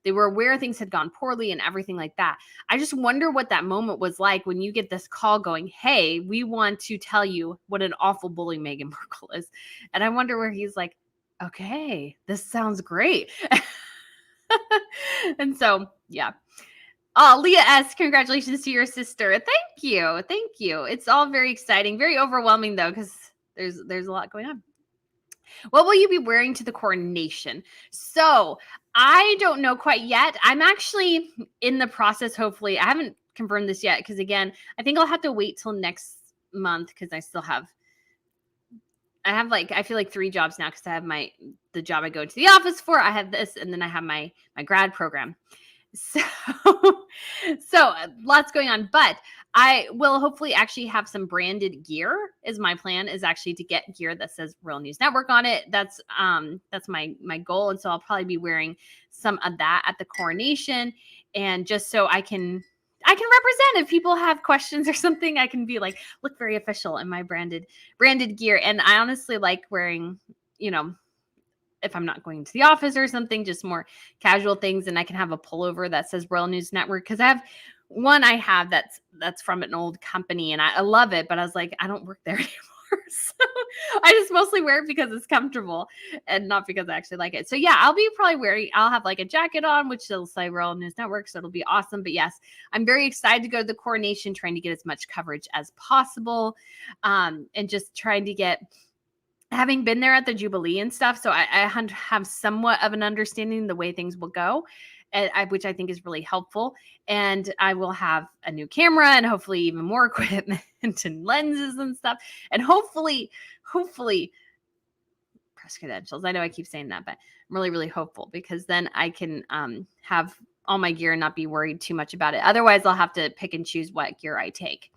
They were aware things had gone poorly and everything like that. I just wonder what that moment was like when you get this call going, hey, we want to tell you what an awful bully Meghan Markle is. And I wonder where he's like, okay, this sounds great. And so, yeah. Oh, Leah S., congratulations to your sister. Thank you. Thank you. It's all very exciting, very overwhelming, though, because there's a lot going on. What will you be wearing to the coronation? So I don't know quite yet. I'm actually in the process, hopefully. I haven't confirmed this yet, because, again, I think I'll have to wait till next month, because I feel like 3 jobs now, because I have the job I go to the office for, I have this, and then I have my grad program. So lots going on, but I will hopefully actually have some branded gear. Is my plan is actually to get gear that says Royal News Network on it. That's my goal. And so I'll probably be wearing some of that at the coronation, and just so I can represent. If people have questions or something, I can be like, look very official in my branded gear. And I honestly like wearing, if I'm not going to the office or something, just more casual things. And I can have a pullover that says Royal News Network, because I have that's from an old company, and I love it, but I was like, I don't work there anymore. So I just mostly wear it because it's comfortable and not because I actually like it. So yeah, I'll have like a jacket on, which will say Royal News Network. So it'll be awesome. But yes, I'm very excited to go to the coronation, trying to get as much coverage as possible. And just trying to get, having been there at the Jubilee and stuff, so I have somewhat of an understanding the way things will go, which I think is really helpful. And I will have a new camera and hopefully even more equipment and lenses and stuff. And hopefully press credentials. I know I keep saying that, but I'm really, really hopeful, because then I can have all my gear and not be worried too much about it. Otherwise, I'll have to pick and choose what gear I take,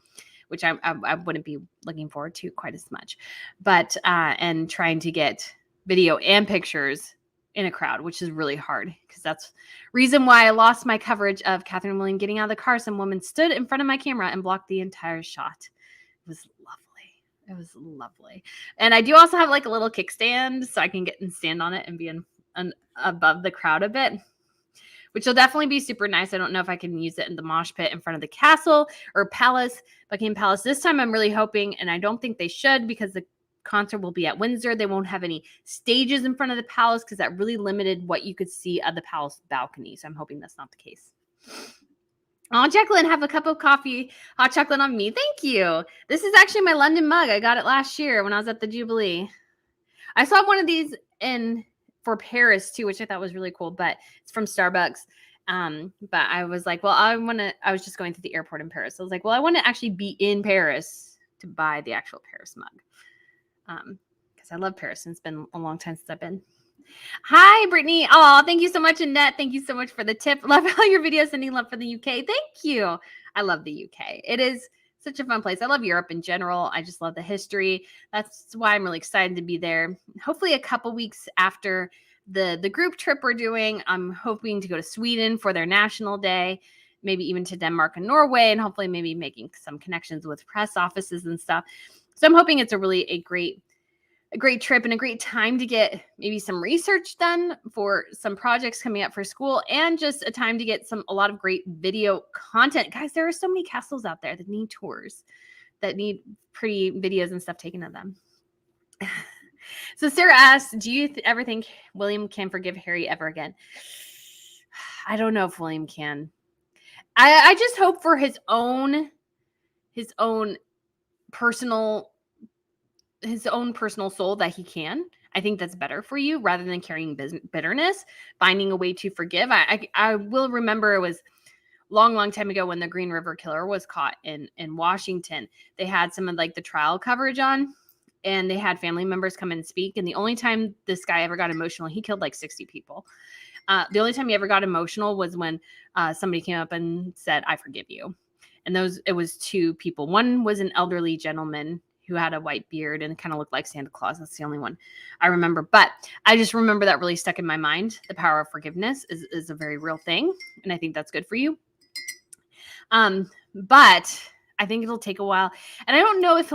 which I wouldn't be looking forward to quite as much. But, and trying to get video and pictures in a crowd, which is really hard, because that's reason why I lost my coverage of Catherine and William getting out of the car. Some woman stood in front of my camera and blocked the entire shot. It was lovely. It was lovely. And I do also have like a little kickstand, so I can get and stand on it and be above the crowd a bit, which will definitely be super nice. I don't know if I can use it in the mosh pit in front of the castle or palace, Buckingham Palace. This time I'm really hoping, and I don't think they should, because the concert will be at Windsor. They won't have any stages in front of the palace, because that really limited what you could see of the palace balcony. So I'm hoping that's not the case. Oh, Jacqueline, have a cup of coffee, hot chocolate on me. Thank you. This is actually my London mug. I got it last year when I was at the Jubilee. I saw one of these for Paris too, which I thought was really cool, but it's from Starbucks. But I was like, well, I was just going to the airport in Paris. So I was like, well, I want to actually be in Paris to buy the actual Paris mug. Because I love Paris, and it's been a long time since I've been. Hi, Brittany. Oh, thank you so much, Annette. Thank you so much for the tip. Love all your videos. Sending love for the UK. Thank you. I love the UK. It is such a fun place. I love Europe in general. I just love the history. That's why I'm really excited to be there. Hopefully, a couple weeks after the group trip we're doing, I'm hoping to go to Sweden for their National Day, maybe even to Denmark and Norway, and hopefully maybe making some connections with press offices and stuff. So I'm hoping it's a great trip and a great time to get maybe some research done for some projects coming up for school, and just a time to get a lot of great video content. Guys, there are so many castles out there that need tours, that need pretty videos and stuff taken of them. So Sarah asks, do you ever think William can forgive Harry ever again? I don't know if William can. I just hope for his own personal soul that he can. I think that's better for you rather than carrying bitterness, finding a way to forgive. I will remember it was long time ago when the Green River Killer was caught in Washington. They had some of like the trial coverage on, and they had family members come and speak. And the only time this guy ever got emotional, he killed like 60 people. The only time he ever got emotional was when somebody came up and said, "I forgive you." And it was two people. One was an elderly gentleman who had a white beard and kind of looked like Santa Claus. That's the only one I remember. But I just remember that really stuck in my mind. The power of forgiveness is a very real thing. And I think that's good for you. But I think it'll take a while. And I don't know if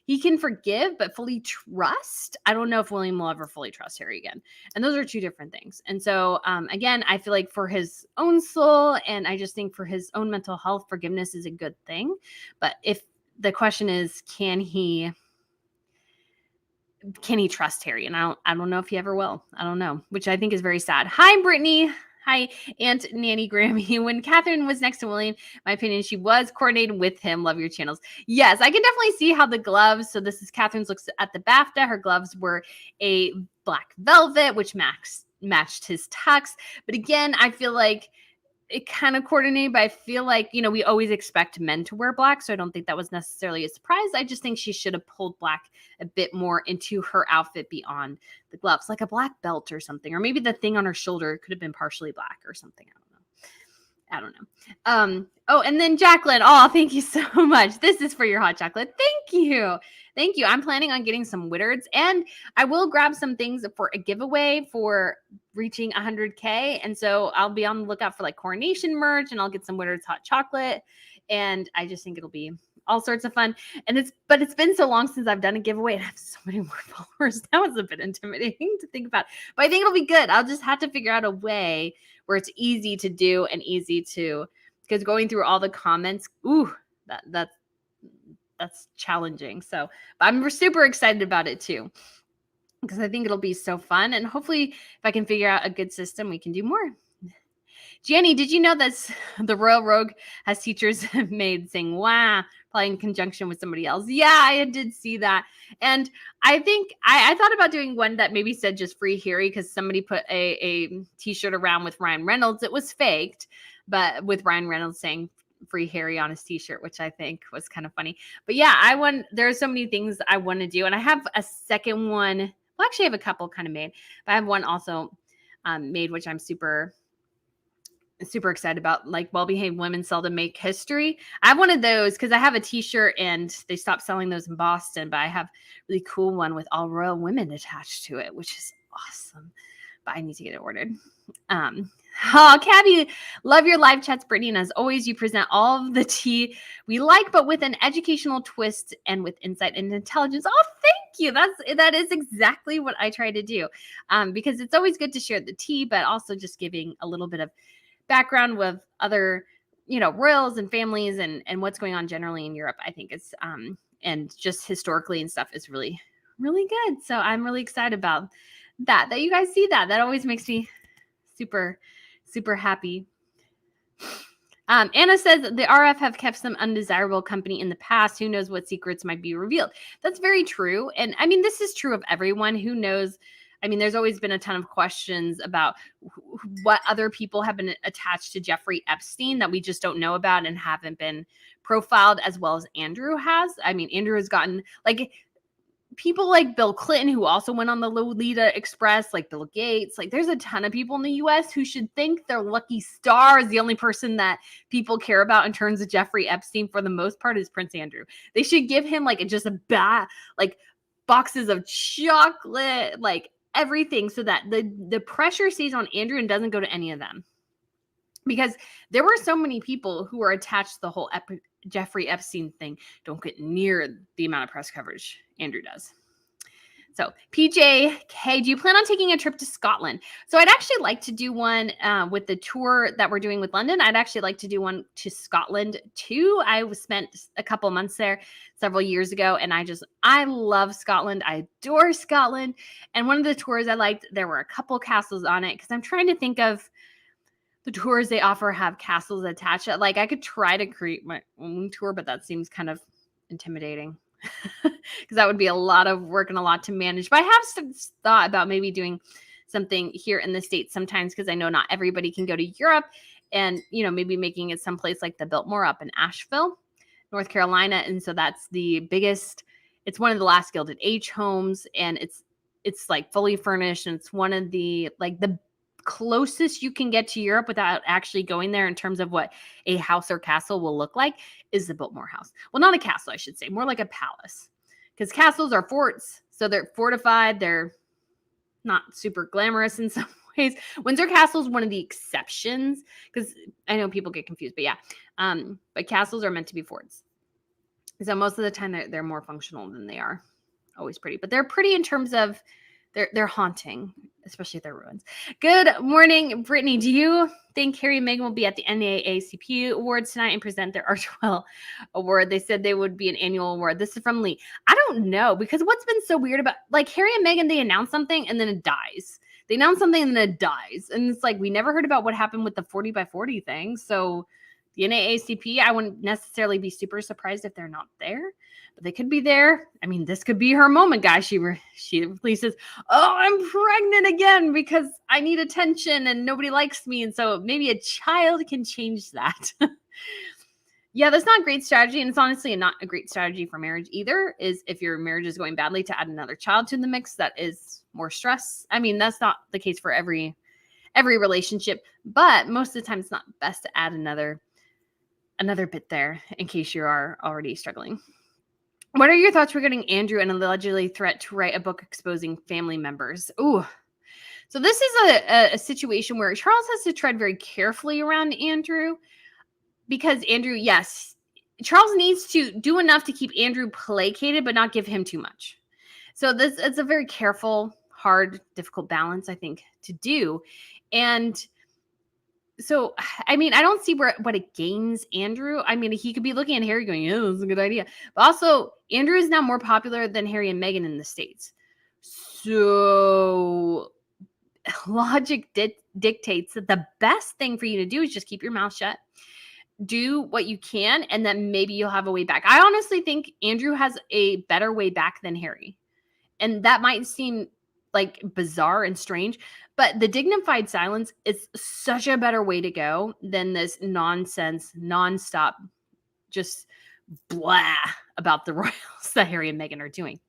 he can forgive, but fully trust. I don't know if William will ever fully trust Harry again. And those are two different things. And so, again, I feel like for his own soul, and I just think for his own mental health, forgiveness is a good thing. But if the question is, can he trust Harry? And I don't know if he ever will. I don't know, which I think is very sad. Hi, Brittany. Hi, Aunt Nanny Grammy. When Catherine was next to William, my opinion, she was coordinated with him. Love your channels. Yes, I can definitely see how the gloves. So this is Catherine's looks at the BAFTA. Her gloves were a black velvet, which matched his tux. But again, I feel like it kind of coordinated, but I feel like, we always expect men to wear black. So I don't think that was necessarily a surprise. I just think she should have pulled black a bit more into her outfit beyond the gloves, like a black belt or something, or maybe the thing on her shoulder could have been partially black or something. I don't know. Oh, and then Jacqueline. Oh, thank you so much. This is for your hot chocolate. Thank you. Thank you. I'm planning on getting some Whittards, and I will grab some things for a giveaway for reaching 100K. And so I'll be on the lookout for like Coronation merch, and I'll get some Whittards hot chocolate. And I just think it'll be all sorts of fun. But it's been so long since I've done a giveaway, and I have so many more followers. That was a bit intimidating to think about, but I think it'll be good. I'll just have to figure out a way where it's easy to do and easy to, because going through all the comments, that's challenging. So, but I'm super excited about it too, because I think it'll be so fun. And hopefully if I can figure out a good system, we can do more. Gianni, did you know that the Royal Rogue has teachers made saying, "Wow," probably in conjunction with somebody else? Yeah, I did see that. And I think I thought about doing one that maybe said just "Free Harry," because somebody put a t-shirt around with Ryan Reynolds. It was faked, but with Ryan Reynolds saying "Free Harry" on his t-shirt, which I think was kind of funny. But yeah, there are so many things I want to do. And I have a second one. Well, actually I have a couple kind of made, but I have one also made, which I'm super excited about, like Well-Behaved Women Seldom Make History. I have one of those because I have a t-shirt and they stopped selling those in Boston, but I have a really cool one with all royal women attached to it, which is awesome. But I need to get it ordered. Cabby, love your live chats, Brittany. And as always, you present all of the tea we like, but with an educational twist and with insight and intelligence. Oh, thank you. That is exactly what I try to do. Because it's always good to share the tea, but also just giving a little bit of background with other, royals and families and what's going on generally in Europe. I think it's and just historically and stuff is really, really good. So I'm really excited about that you guys see that. That always makes me super, super happy. Anna says the RF have kept some undesirable company in the past. Who knows what secrets might be revealed? That's very true. And I mean, this is true of everyone. Who knows? I mean, there's always been a ton of questions about what other people have been attached to Jeffrey Epstein that we just don't know about and haven't been profiled as well as Andrew has. I mean, Andrew has gotten, like, people like Bill Clinton, who also went on the Lolita Express, like Bill Gates. Like there's a ton of people in the US who should think they're lucky stars. The only person that people care about in terms of Jeffrey Epstein for the most part is Prince Andrew. They should give him like just like boxes of chocolate, like everything, so that the pressure stays on Andrew and doesn't go to any of them. Because there were so many people who were attached to the whole Jeffrey Epstein thing. Don't get near the amount of press coverage Andrew does. So PJK, do you plan on taking a trip to Scotland? So I'd actually like to do one with the tour that we're doing with London. I'd actually like to do one to Scotland too. I spent a couple months there several years ago, and I love Scotland. I adore Scotland. And one of the tours I liked, there were a couple castles on it, because I'm trying to think of the tours they offer have castles attached. Like I could try to create my own tour, but that seems kind of intimidating because that would be a lot of work and a lot to manage. But I have some thought about maybe doing something here in the States sometimes, because I know not everybody can go to Europe, and, you know, maybe making it someplace like the Biltmore up in Asheville, North Carolina. And so that's the biggest, it's one of the last Gilded Age homes, and it's like fully furnished, and it's one of the closest you can get to Europe without actually going there in terms of what a house or castle will look like is the Biltmore House. Well, not a castle, I should say, more like a palace, because castles are forts. So they're fortified. They're not super glamorous in some ways. Windsor Castle is one of the exceptions, because I know people get confused, but yeah. But castles are meant to be forts. So most of the time they're more functional than they are always pretty, but they're pretty in terms of they're haunting, especially if they're ruins. Good morning, Brittany. Do you think Harry and Meghan will be at the NAACP Awards tonight and present their Archwell Award? They said they would be an annual award. This is from Lee. I don't know, because what's been so weird about, like, Harry and Meghan, they announce something and then it dies. They announce something and then it dies. And it's like, we never heard about what happened with the 40 by 40 thing. So the NAACP, I wouldn't necessarily be super surprised if they're not there, but they could be there. I mean, this could be her moment, guys. She releases, "Oh, I'm pregnant again because I need attention and nobody likes me." And so maybe a child can change that. Yeah, that's not a great strategy. And it's honestly not a great strategy for marriage either, is if your marriage is going badly, to add another child to the mix. That is more stress. I mean, that's not the case for every relationship, but most of the time it's not best to add another bit there in case you are already struggling. What are your thoughts regarding Andrew and allegedly threat to write a book exposing family members? Ooh. So this is a situation where Charles has to tread very carefully around Andrew, because Andrew, yes, Charles needs to do enough to keep Andrew placated, but not give him too much. So it's a very careful, hard, difficult balance, I think, to do. And so, I mean, I don't see what it gains Andrew. I mean, he could be looking at Harry going, "Yeah, that's a good idea." But also, Andrew is now more popular than Harry and Meghan in the States. So logic dictates that the best thing for you to do is just keep your mouth shut. Do what you can, and then maybe you'll have a way back. I honestly think Andrew has a better way back than Harry. And that might seem like bizarre and strange, but the dignified silence is such a better way to go than this nonsense, nonstop, just blah about the royals that Harry and Meghan are doing.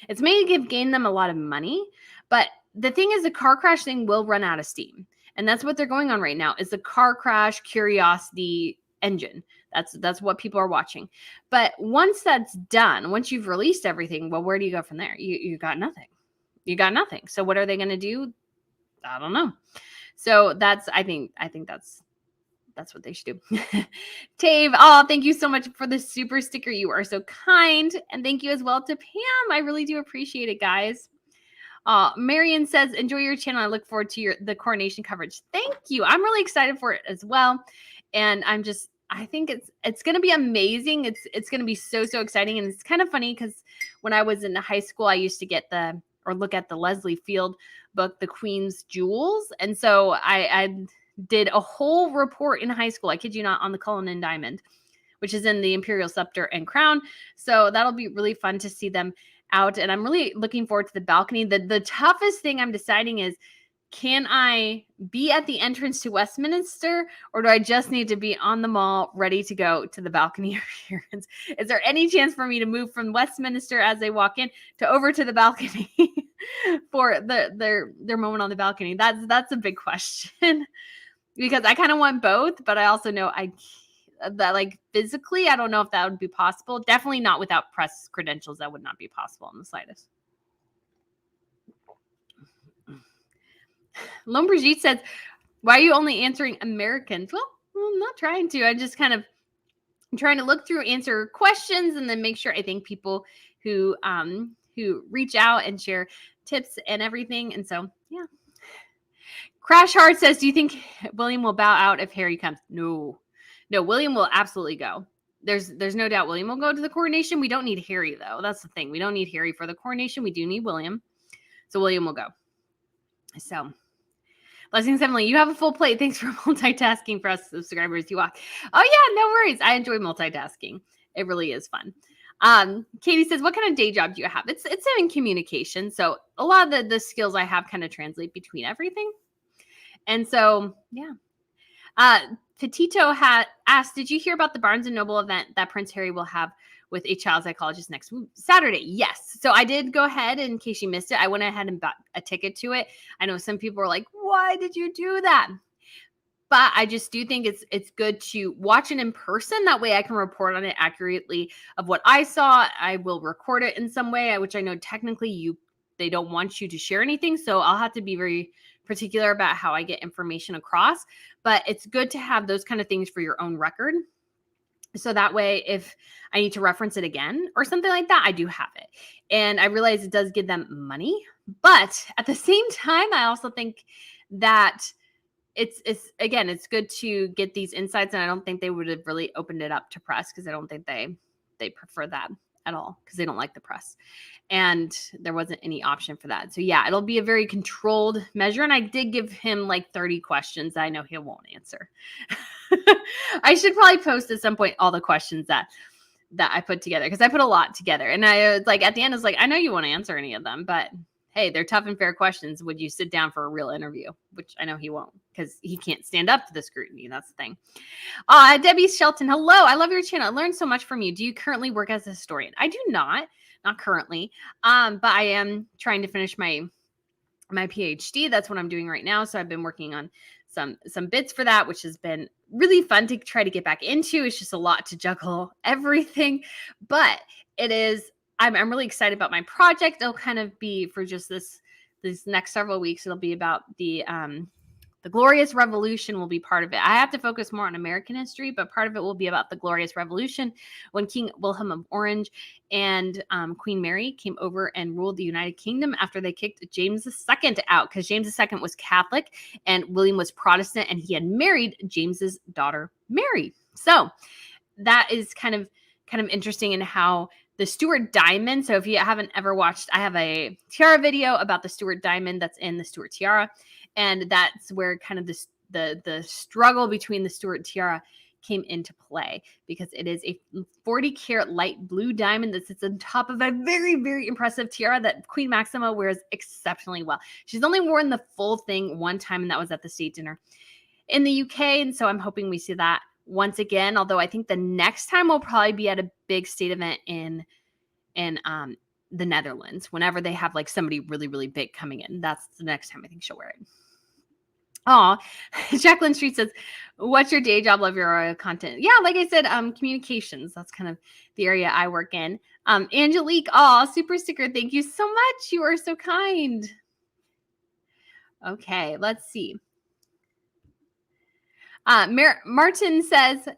It's maybe gain them a lot of money, but the thing is, the car crash thing will run out of steam. And that's what they're going on right now, is the car crash curiosity engine. That's what people are watching. But once that's done, once you've released everything, well, where do you go from there? You got nothing. You got nothing. So what are they going to do? I don't know. So I think that's what they should do. Tave, oh, thank you so much for the super sticker. You are so kind. And thank you as well to Pam. I really do appreciate it, guys. Marion says, enjoy your channel. I look forward to the coronation coverage. Thank you. I'm really excited for it as well. And I think it's going to be amazing. It's going to be so exciting. And it's kind of funny because when I was in high school, I used to look at the Leslie Field book, The Queen's Jewels. And so I did a whole report in high school, I kid you not, on the Cullinan Diamond, which is in the Imperial Scepter and Crown. So that'll be really fun to see them out. And I'm really looking forward to the balcony. The toughest thing I'm deciding is, Can I be at the entrance to Westminster, or do I just need to be on the mall ready to go to the balcony appearance? Is there any chance for me to move from Westminster as they walk in to over to the balcony for their moment on the balcony? That's a big question because I kind of want both, but I also know that like physically, I don't know if that would be possible. Definitely not without press credentials. That would not be possible in the slightest. Lone Brigitte says, why are you only answering Americans? Well, I'm not trying to. I'm just kind of trying to look through, answer questions, and then make sure I thank people who reach out and share tips and everything. And so, yeah. Crash Hard says, do you think William will bow out if Harry comes? No, William will absolutely go. There's no doubt William will go to the coronation. We don't need Harry, though. That's the thing. We don't need Harry for the coronation. We do need William. So William will go. So, Blessings, Emily. You have a full plate. Thanks for multitasking for us subscribers. You walk. Oh, yeah, no worries. I enjoy multitasking. It really is fun. Katie says, what kind of day job do you have? It's in communication. So a lot of the skills I have kind of translate between everything. And so, yeah. Petito had asked, did you hear about the Barnes & Noble event that Prince Harry will have with a child psychologist next Saturday? Yes. So I did go ahead, in case you missed it, I went ahead and bought a ticket to it. I know some people are like, why did you do that? But I just do think it's good to watch it in person. That way I can report on it accurately of what I saw. I will record it in some way, which I know technically they don't want you to share anything. So I'll have to be very particular about how I get information across. But it's good to have those kind of things for your own record. So that way, if I need to reference it again or something like that, I do have it. And I realize it does give them money. But at the same time, I also think that it's good to get these insights. And I don't think they would have really opened it up to press, because I don't think they prefer that at all, because they don't like the press. And there wasn't any option for that. So yeah, it'll be a very controlled measure. And I did give him like 30 questions that I know he won't answer. I should probably post at some point all the questions that I put together, because I put a lot together. And I was like, at the end, I was like, I know you won't answer any of them, but hey, they're tough and fair questions. Would you sit down for a real interview? Which I know he won't, because he can't stand up to the scrutiny. That's the thing. Debbie Shelton, hello. I love your channel. I learned so much from you. Do you currently work as a historian? I do not currently. But I am trying to finish my PhD. That's what I'm doing right now. So I've been working on some bits for that, which has been really fun to try to get back into. It's just a lot to juggle everything, but it is, I'm really excited about my project. It'll kind of be for just this next several weeks. It'll be about the Glorious Revolution will be part of it. I have to focus more on American history, but part of it will be about the Glorious Revolution, when King Wilhelm of Orange and Queen Mary came over and ruled the United Kingdom after they kicked James II out, because James II was Catholic and William was Protestant, and he had married James's daughter, Mary. So that is kind of interesting in how the Stuart Diamond. So if you haven't ever watched, I have a tiara video about the Stuart Diamond that's in the Stuart tiara. And that's where kind of the struggle between the Stuart tiara came into play, because it is a 40 karat light blue diamond that sits on top of a very, very impressive tiara that Queen Maxima wears exceptionally well. She's only worn the full thing one time, and that was at the state dinner in the UK. And so I'm hoping we see that once again, although I think the next time will probably be at a big state event in the Netherlands, whenever they have like somebody really, really big coming in. That's the next time I think she'll wear it. Oh, Jacqueline Street says, what's your day job? Love your content. Yeah, like I said, communications. That's kind of the area I work in. Angelique, super sticker. Thank you so much. You are so kind. Okay, let's see. Martin says,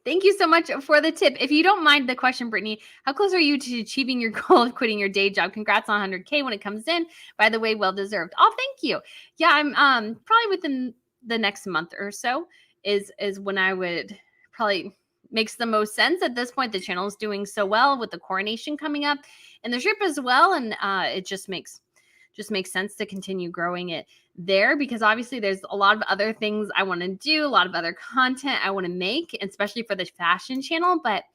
thank you so much for the tip. If you don't mind the question, Brittany, how close are you to achieving your goal of quitting your day job? Congrats on 100K when it comes in. By the way, well deserved. Oh, thank you. Yeah, I'm probably within the next month or so is when I would probably makes the most sense at this point. The channel is doing so well with the coronation coming up and the trip as well, and it just makes sense to continue growing it there, because obviously there's a lot of other things I want to do, a lot of other content I want to make, especially for the fashion channel. But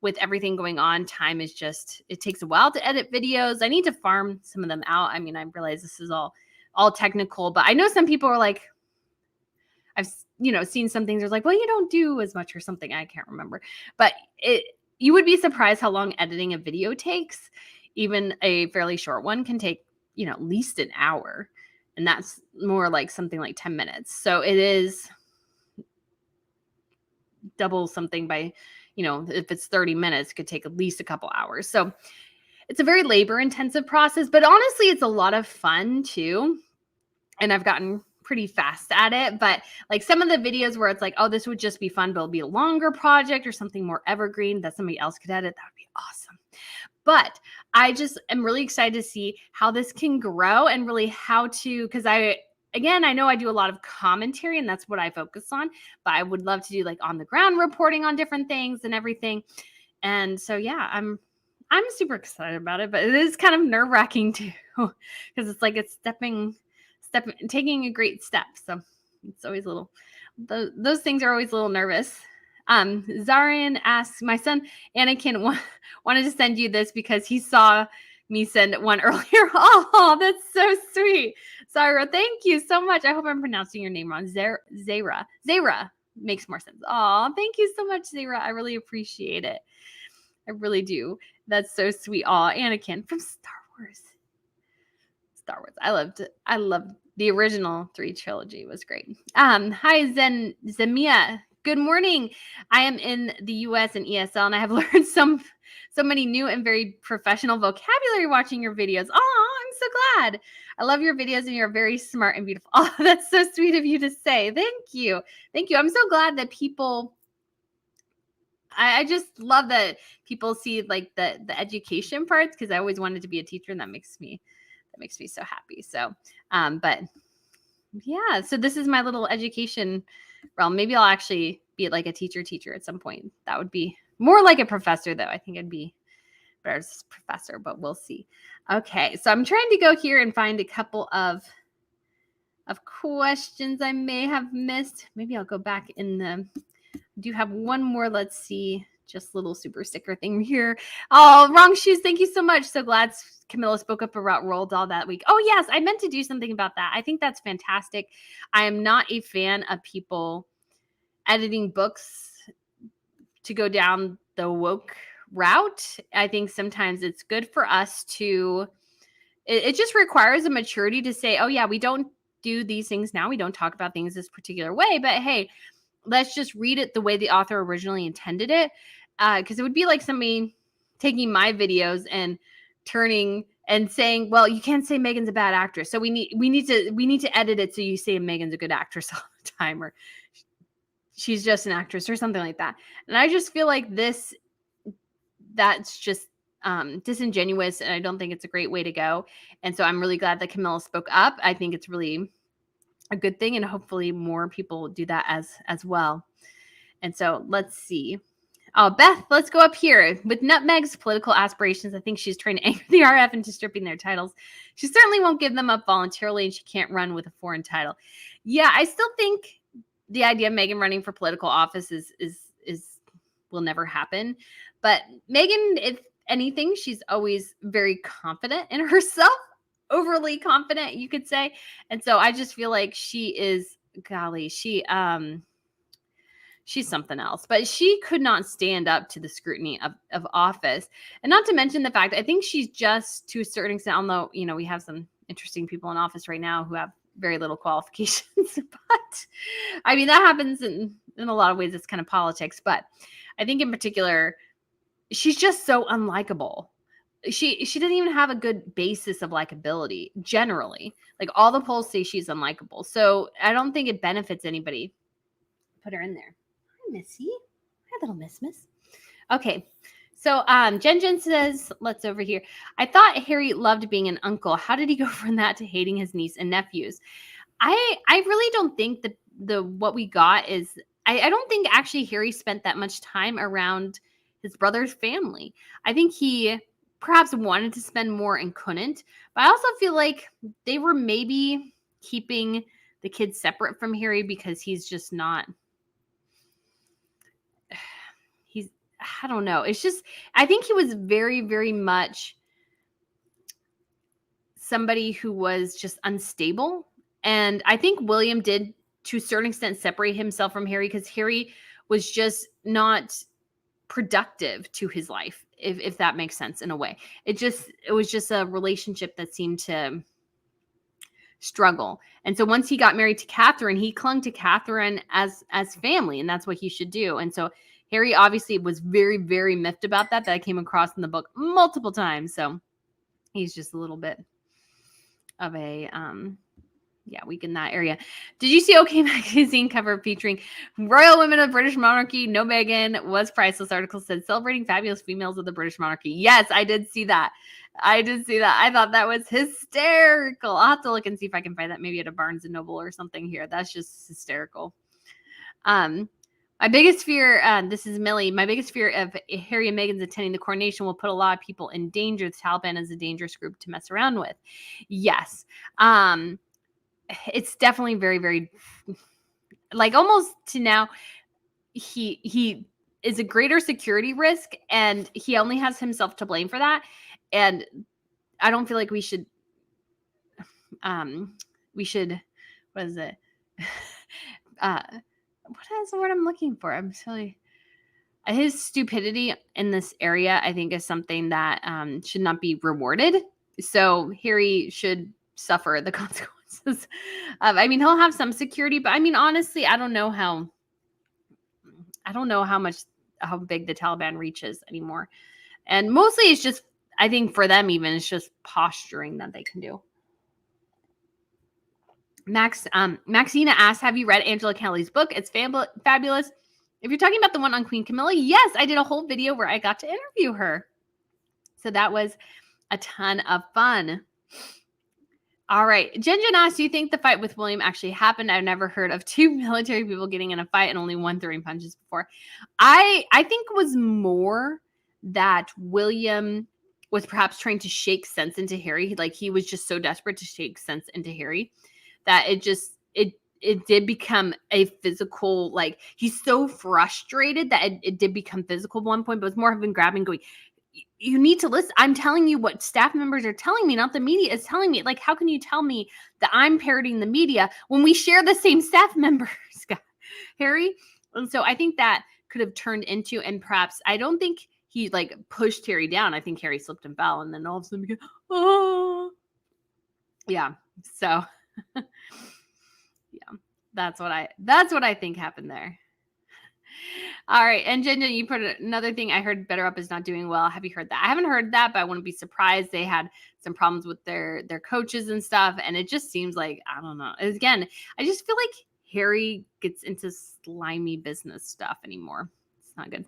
with everything going on, time is just, it takes a while to edit videos. I need to farm some of them out. I mean, I realize this is all all technical, but I know some people are like, I've, seen some things. There's like, well, you don't do as much or something. I can't remember, but you would be surprised how long editing a video takes. Even a fairly short one can take, at least an hour, and that's more like something like 10 minutes. So it is double something by, if it's 30 minutes, it could take at least a couple hours. So it's a very labor intensive process, but honestly, it's a lot of fun too. And I've gotten pretty fast at it, but like some of the videos where it's like, oh, this would just be fun, but it'll be a longer project or something more evergreen that somebody else could edit, that would be awesome. But I just am really excited to see how this can grow and really how to, because I know I do a lot of commentary and that's what I focus on, but I would love to do like on the ground reporting on different things and everything. And so, yeah, I'm super excited about it, but it is kind of nerve wracking too, because it's like it's taking a great step. So it's always a little, those things are always a little nervous. Zarian asks, my son Anakin wanted to send you this because he saw me send one earlier. Oh, that's so sweet. Zara, thank you so much. I hope I'm pronouncing your name wrong. Zara makes more sense. Oh, thank you so much, Zara. I really appreciate it. I really do. That's so sweet. Oh, Anakin from Star Wars. I loved the original 3 trilogy. It was great. Hi, Zemia. Good morning. I am in the US and ESL, and I have learned so many new and very professional vocabulary watching your videos. Oh, I'm so glad. I love your videos, and you're very smart and beautiful. Oh, that's so sweet of you to say. Thank you. I'm so glad that people, I just love that people see like the education parts, because I always wanted to be a teacher, and that makes me so happy. So, but yeah, so this is my little education realm. Maybe I'll actually be like a teacher at some point. That would be more like a professor, though. I think I'd be better as a professor, but we'll see. Okay, so I'm trying to go here and find a couple of questions I may have missed. Maybe I'll go back in the, I do have one more. Let's see. Just little super sticker thing here. Oh, wrong shoes. Thank you so much. So glad Camilla spoke up about Roald Dahl that week. Oh, yes. I meant to do something about that. I think that's fantastic. I am not a fan of people editing books to go down the woke route. I think sometimes it's good for us to, it just requires a maturity to say, oh, yeah, we don't do these things now. We don't talk about things this particular way, but hey, let's just read it the way the author originally intended it. Because it would be like somebody taking my videos and turning and saying, well, you can't say Meghan's a bad actress. So we need to edit it so you say Meghan's a good actress all the time, or she's just an actress or something like that. And I just feel like that's just disingenuous, and I don't think it's a great way to go. And so I'm really glad that Camilla spoke up. I think it's really a good thing, and hopefully more people do that as well. And so let's see. Oh, Beth, let's go up here. With Nutmeg's political aspirations, I think she's trying to anger the RF into stripping their titles. She certainly won't give them up voluntarily, and she can't run with a foreign title. Yeah, I still think the idea of Meghan running for political office is will never happen. But Meghan, if anything, she's always very confident in herself, overly confident, you could say. And so I just feel like she is, golly, she's something else, but she could not stand up to the scrutiny of office. And not to mention the fact, I think she's just, to a certain extent, although, we have some interesting people in office right now who have very little qualifications, but I mean, that happens in a lot of ways. It's kind of politics, but I think in particular, she's just so unlikable. She doesn't even have a good basis of likability generally. Like all the polls say she's unlikable. So I don't think it benefits anybody. Put her in there. Hi, Missy. Hi, little Miss. Okay. So Jen says, let's over here. I thought Harry loved being an uncle. How did he go from that to hating his niece and nephews? I really don't think that what we got is, I don't think actually Harry spent that much time around his brother's family. I think he perhaps wanted to spend more and couldn't, but I also feel like they were maybe keeping the kids separate from Harry because he's just not, I don't know. It's just, I think he was very, very much somebody who was just unstable. And I think William did, to a certain extent, separate himself from Harry because Harry was just not productive to his life, if that makes sense in a way. It was just a relationship that seemed to struggle. And so once he got married to Catherine, he clung to Catherine as family, and that's what he should do. And so Harry obviously was very, very miffed about that I came across in the book multiple times. So he's just a little bit of a weak in that area. Did you see OK Magazine cover featuring royal women of British monarchy? No Meghan was priceless. Article said celebrating fabulous females of the British monarchy. Yes, I did see that. I thought that was hysterical. I'll have to look and see if I can find that maybe at a Barnes and Noble or something here. That's just hysterical. My biggest fear, this is Millie, my biggest fear of Harry and Meghan's attending the coronation will put a lot of people in danger. The Taliban is a dangerous group to mess around with. Yes. It's definitely very, very, like, almost to now, he is a greater security risk, and he only has himself to blame for that. And I don't feel like we should, what is it? What is the word I'm looking for? I'm sorry. His stupidity in this area, I think, is something that should not be rewarded. So Harry should suffer the consequences. I mean, he'll have some security, but I mean, honestly, I don't know how big the Taliban reaches anymore. And mostly it's just, I think for them even, it's just posturing that they can do. Maxina asked, have you read Angela Kelly's book? It's fabulous. If you're talking about the one on Queen Camilla, yes, I did a whole video where I got to interview her. So that was a ton of fun. All right. Jen asked, do you think the fight with William actually happened? I've never heard of two military people getting in a fight and only one throwing punches before. I think it was more that William was perhaps trying to shake sense into Harry. Like, he was just so desperate to shake sense into Harry that it did become a physical, like, he's so frustrated that it did become physical at one point, but it was more of him grabbing, going, you need to listen. I'm telling you what staff members are telling me, not the media is telling me. Like, how can you tell me that I'm parroting the media when we share the same staff members, Harry? And so I think that could have turned into, and perhaps, I don't think he like pushed Harry down. I think Harry slipped and fell, and then all of a sudden became, oh, yeah. So yeah, that's what I think happened there. All right. And Jen, you put another thing I heard, Better Up is not doing well. Have you heard that? I haven't heard that, but I wouldn't be surprised. They had some problems with their coaches and stuff. And it just seems like, I don't know. Again, I just feel like Harry gets into slimy business stuff anymore. It's not good.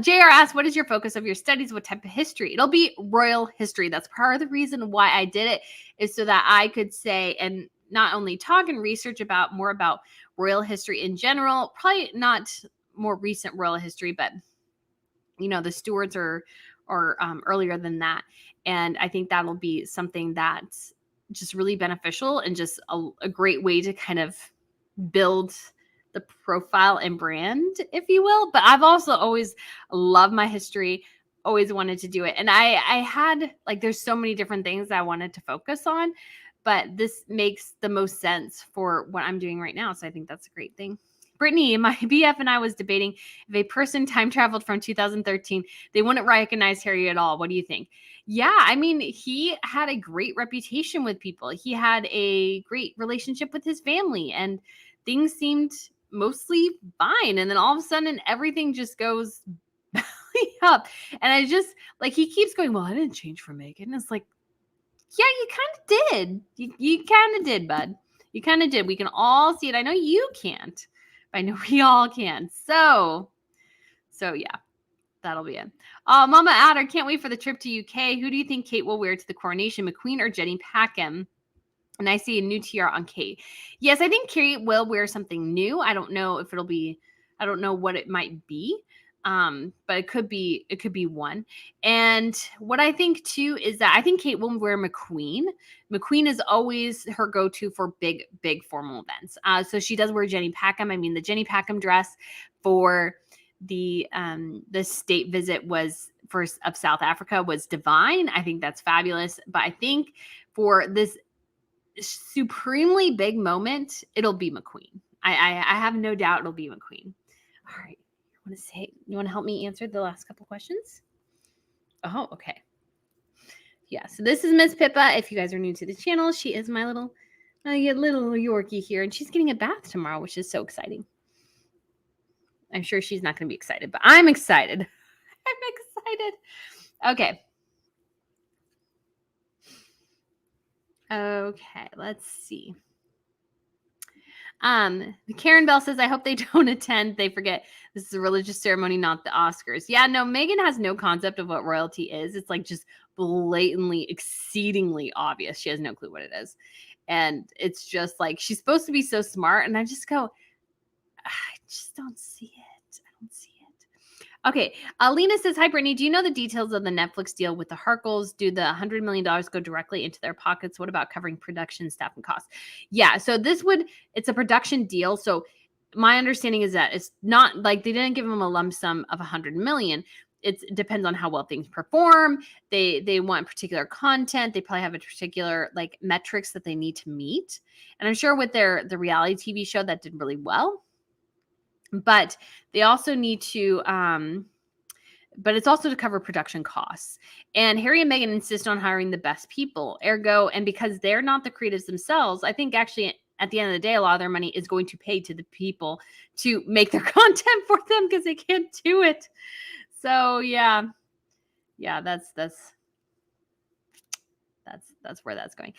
JR asked, what is your focus of your studies? What type of history? It'll be royal history. That's part of the reason why I did it, is so that I could say, and not only talk and research about more about royal history in general, probably not more recent royal history, but the Stuarts are earlier than that. And I think that'll be something that's just really beneficial and just a great way to kind of build the profile and brand, if you will. But I've also always loved my history, always wanted to do it. And I had, like, there's so many different things I wanted to focus on, but this makes the most sense for what I'm doing right now. So I think that's a great thing. Brittany, my BF and I was debating if a person time traveled from 2013, they wouldn't recognize Harry at all. What do you think? Yeah, I mean, he had a great reputation with people. He had a great relationship with his family, and things seemed mostly fine. And then all of a sudden, everything just goes belly up. And I just, like, he keeps going, well, I didn't change for Meghan. It's like, yeah, you kind of did. You kind of did, bud. You kind of did. We can all see it. I know you can't. I know we all can. So yeah, that'll be it. Mama Adder, can't wait for the trip to UK. Who do you think Kate will wear to the coronation, McQueen or Jenny Packham? And I see a new tiara on Kate. Yes, I think Kate will wear something new. I don't know if it'll be, I don't know what it might be. But it could be one. And what I think too is that I think Kate will wear McQueen. McQueen is always her go-to for big formal events. So she does wear Jenny Packham. I mean, the Jenny Packham dress for the state visit of South Africa was divine. I think that's fabulous. But I think for this supremely big moment, it'll be McQueen. I have no doubt it'll be McQueen. All right. You want to help me answer the last couple questions? Oh, okay. Yeah, so this is Miss Pippa. If you guys are new to the channel, she is my little Yorkie here, and she's getting a bath tomorrow, which is so exciting. I'm sure she's not going to be excited, but I'm excited. I'm excited. Okay. Okay, let's see. Karen Bell says, I hope they don't attend. They forget this is a religious ceremony, not the Oscars. Yeah, no, Meghan has no concept of what royalty is. It's like just blatantly, exceedingly obvious. She has no clue what it is. And it's just like, she's supposed to be so smart. And I just go, I just don't see it. I don't see it. Okay. Lena says, hi, Brittany. Do you know the details of the Netflix deal with the Harkles? Do the $100 million go directly into their pockets? What about covering production, staff, and costs? Yeah. So it's a production deal. So my understanding is that it's not like they didn't give them a lump sum of $100 million. It depends on how well things perform. They want particular content. They probably have a particular like metrics that they need to meet. And I'm sure with the reality TV show that did really well. But they also need to, but it's also to cover production costs. And Harry and Meghan insist on hiring the best people. Ergo, and because they're not the creatives themselves, I think actually at the end of the day, a lot of their money is going to pay to the people to make their content for them because they can't do it. So yeah, that's where that's going.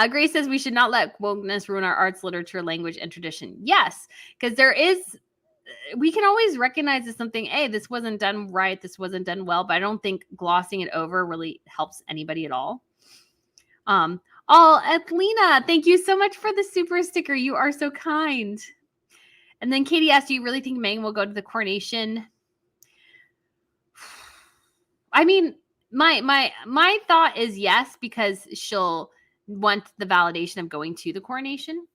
Grace says we should not let wokeness ruin our arts, literature, language, and tradition. Yes, because we can always recognize as something, hey, this wasn't done right, this wasn't done well, but I don't think glossing it over really helps anybody at all. Lena, thank you so much for the super sticker. You are so kind. And then Katie asked, do you really think Meghan will go to the coronation? I mean, my thought is yes, because she'll want the validation of going to the coronation.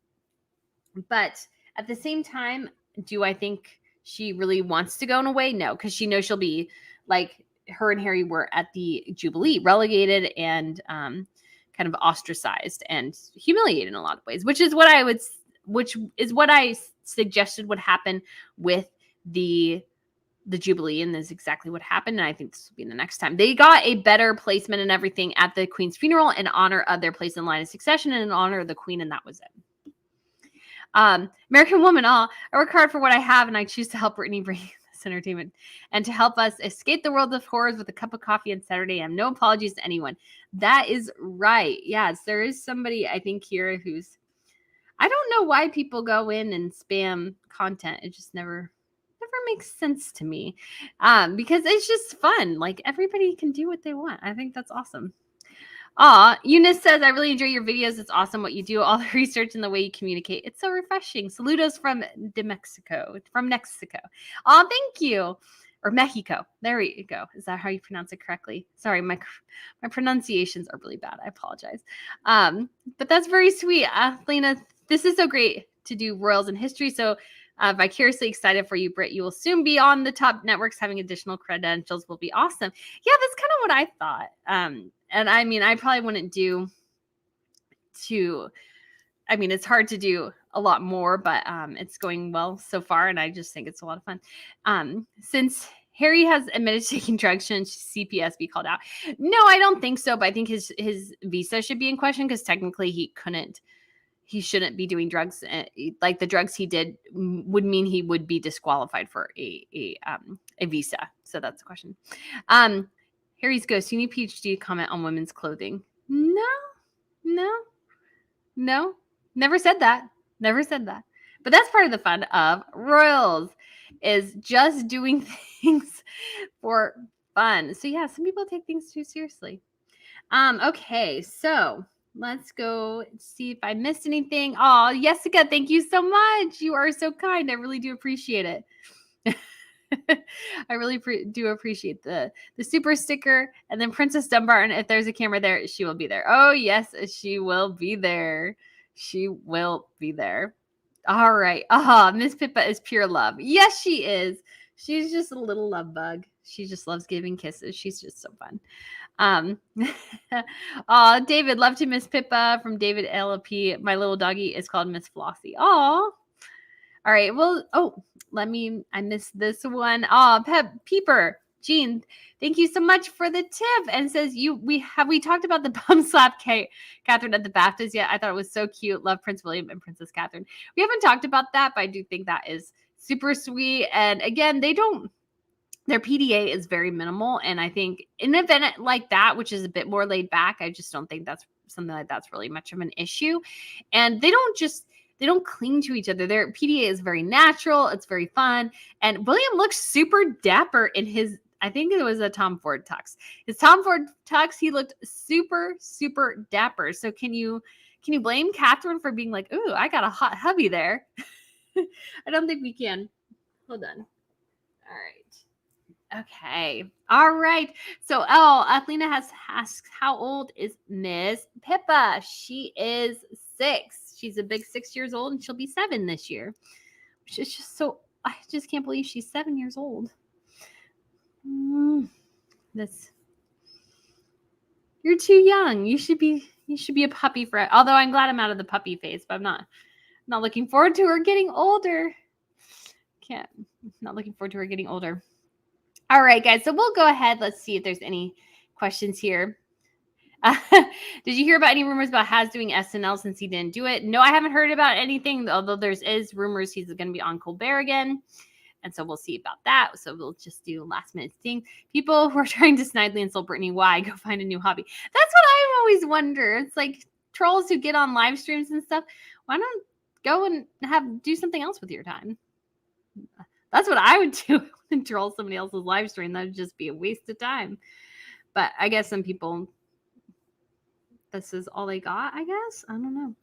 But at the same time, do I think she really wants to go in a way? No, because she knows she'll be like her and Harry were at the Jubilee, relegated and kind of ostracized and humiliated in a lot of ways, which is what I suggested would happen with the Jubilee, and this is exactly what happened. And I think this will be the next time. They got a better placement and everything at the Queen's funeral in honor of their place in line of succession and in honor of the Queen, and that was it. American Woman, I work hard for what I have, and I choose to help Brittany bring this entertainment and to help us escape the world of horrors with a cup of coffee on Saturday. I have no apologies to anyone. That is right. Yes, there is somebody I think here who's, I don't know why people go in and spam content. It just never makes sense to me, because it's just fun. Like everybody can do what they want. I think that's awesome. Eunice says, I really enjoy your videos. It's awesome what you do. All the research and the way you communicate. It's so refreshing. Saludos from Mexico. Thank you. Or Mexico. There we go. Is that how you pronounce it correctly? Sorry, my pronunciations are really bad. I apologize. But that's very sweet. Lena, this is so great to do Royals in history. So vicariously excited for you, Britt. You will soon be on the top networks. Having additional credentials will be awesome. Yeah, that's kind of what I thought. And I mean, I probably wouldn't it's hard to do a lot more, but it's going well so far. And I just think it's a lot of fun. Since Harry has admitted to taking drugs, shouldn't CPS be called out? No, I don't think so. But I think his visa should be in question because technically he shouldn't be doing drugs. Like the drugs he did would mean he would be disqualified for a visa. So that's the question. Harry's Ghost, you need PhD comment on women's clothing. No. Never said that. But that's part of the fun of Royals, is just doing things for fun. So yeah, some people take things too seriously. Okay, so let's go see if I missed anything. Oh, Jessica, thank you so much. You are so kind. I really do appreciate it. I really do appreciate the super sticker. And then Princess Dumbarton, if there's a camera there, she will be there. Oh, yes, she will be there. She will be there. All right. Miss Pippa is pure love. Yes, she is. She's just a little love bug. She just loves giving kisses. She's just so fun. Oh, David, love to Miss Pippa from David LP. My little doggy is called Miss Flossie. Oh, all right. Well, I missed this one. Oh, Peeper, Jean, thank you so much for the tip. And says we talked about the bum slap Catherine at the Baptist yet? I thought it was so cute. Love Prince William and Princess Catherine. We haven't talked about that, but I do think that is super sweet. And again, their PDA is very minimal. And I think in an event like that, which is a bit more laid back, I just don't think that's something like that's really much of an issue. And they don't cling to each other. Their PDA is very natural. It's very fun. And William looks super dapper in his, I think it was a Tom Ford tux. His Tom Ford tux, he looked super, super dapper. So can you blame Catherine for being like, ooh, I got a hot hubby there? I don't think we can. Hold on. All right. Okay. All right. So, Athena has asked, how old is Miss Pippa? She is 6. She's a big 6 years old, and she'll be 7 this year. Which is just so, I just can't believe she's 7 years old. You're too young. You should be a puppy for, although I'm glad I'm out of the puppy phase, but I'm not looking forward to her getting older. Not looking forward to her getting older. All right, guys. So we'll go ahead. Let's see if there's any questions here. Did you hear about any rumors about Has doing SNL since he didn't do it? No, I haven't heard about anything, although is rumors he's going to be on Colbert again. And so we'll see about that. So we'll just do last minute thing. People who are trying to snidely insult Brittany, why? Go find a new hobby. That's what I always wonder. It's like trolls who get on live streams and stuff. Why not go and do something else with your time? That's what I would do and troll somebody else's live stream. That would just be a waste of time. But I guess some people, this is all they got, I guess. I don't know.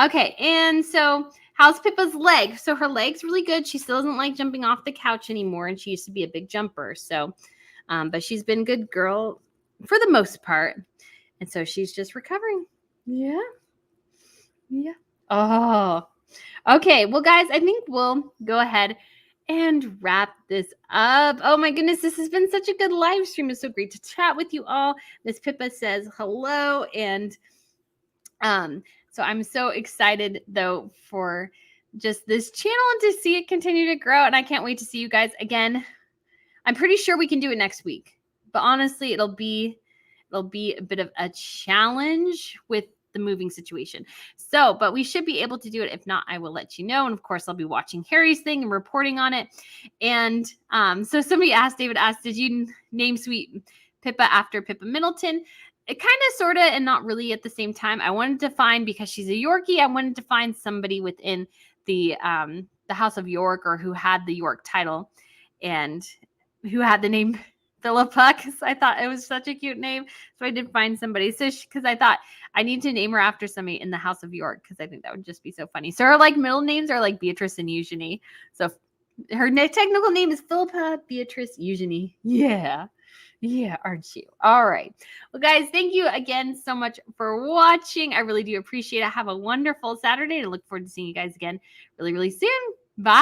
Okay, and so how's Pippa's leg? So her leg's really good. She still doesn't like jumping off the couch anymore, and she used to be a big jumper. So, but she's been a good girl for the most part. And so she's just recovering. Yeah. Oh, okay. Well, guys, I think we'll go ahead and wrap this up. Oh my goodness, this has been such a good live stream. It's so great to chat with you all. Miss Pippa says hello, and so I'm so excited though for just this channel and to see it continue to grow, and I can't wait to see you guys again. I'm pretty sure we can do it next week, but honestly, it'll be a bit of a challenge with the moving situation. So, but we should be able to do it. If not, I will let you know. And of course, I'll be watching Harry's thing and reporting on it. And so David asked, did you name sweet Pippa after Pippa Middleton? It kind of, sort of, and not really at the same time. I wanted to find, because she's a Yorkie, I wanted to find somebody within the House of York, or who had the York title and who had the name Philippa, because I thought it was such a cute name. So I did find somebody. So because I thought I need to name her after somebody in the House of York, because I think that would just be so funny. So her middle names are like Beatrice and Eugenie. So her technical name is Philippa Beatrice Eugenie. Yeah, aren't you? All right. Well, guys, thank you again so much for watching. I really do appreciate it. Have a wonderful Saturday, and I look forward to seeing you guys again really, really soon. Bye.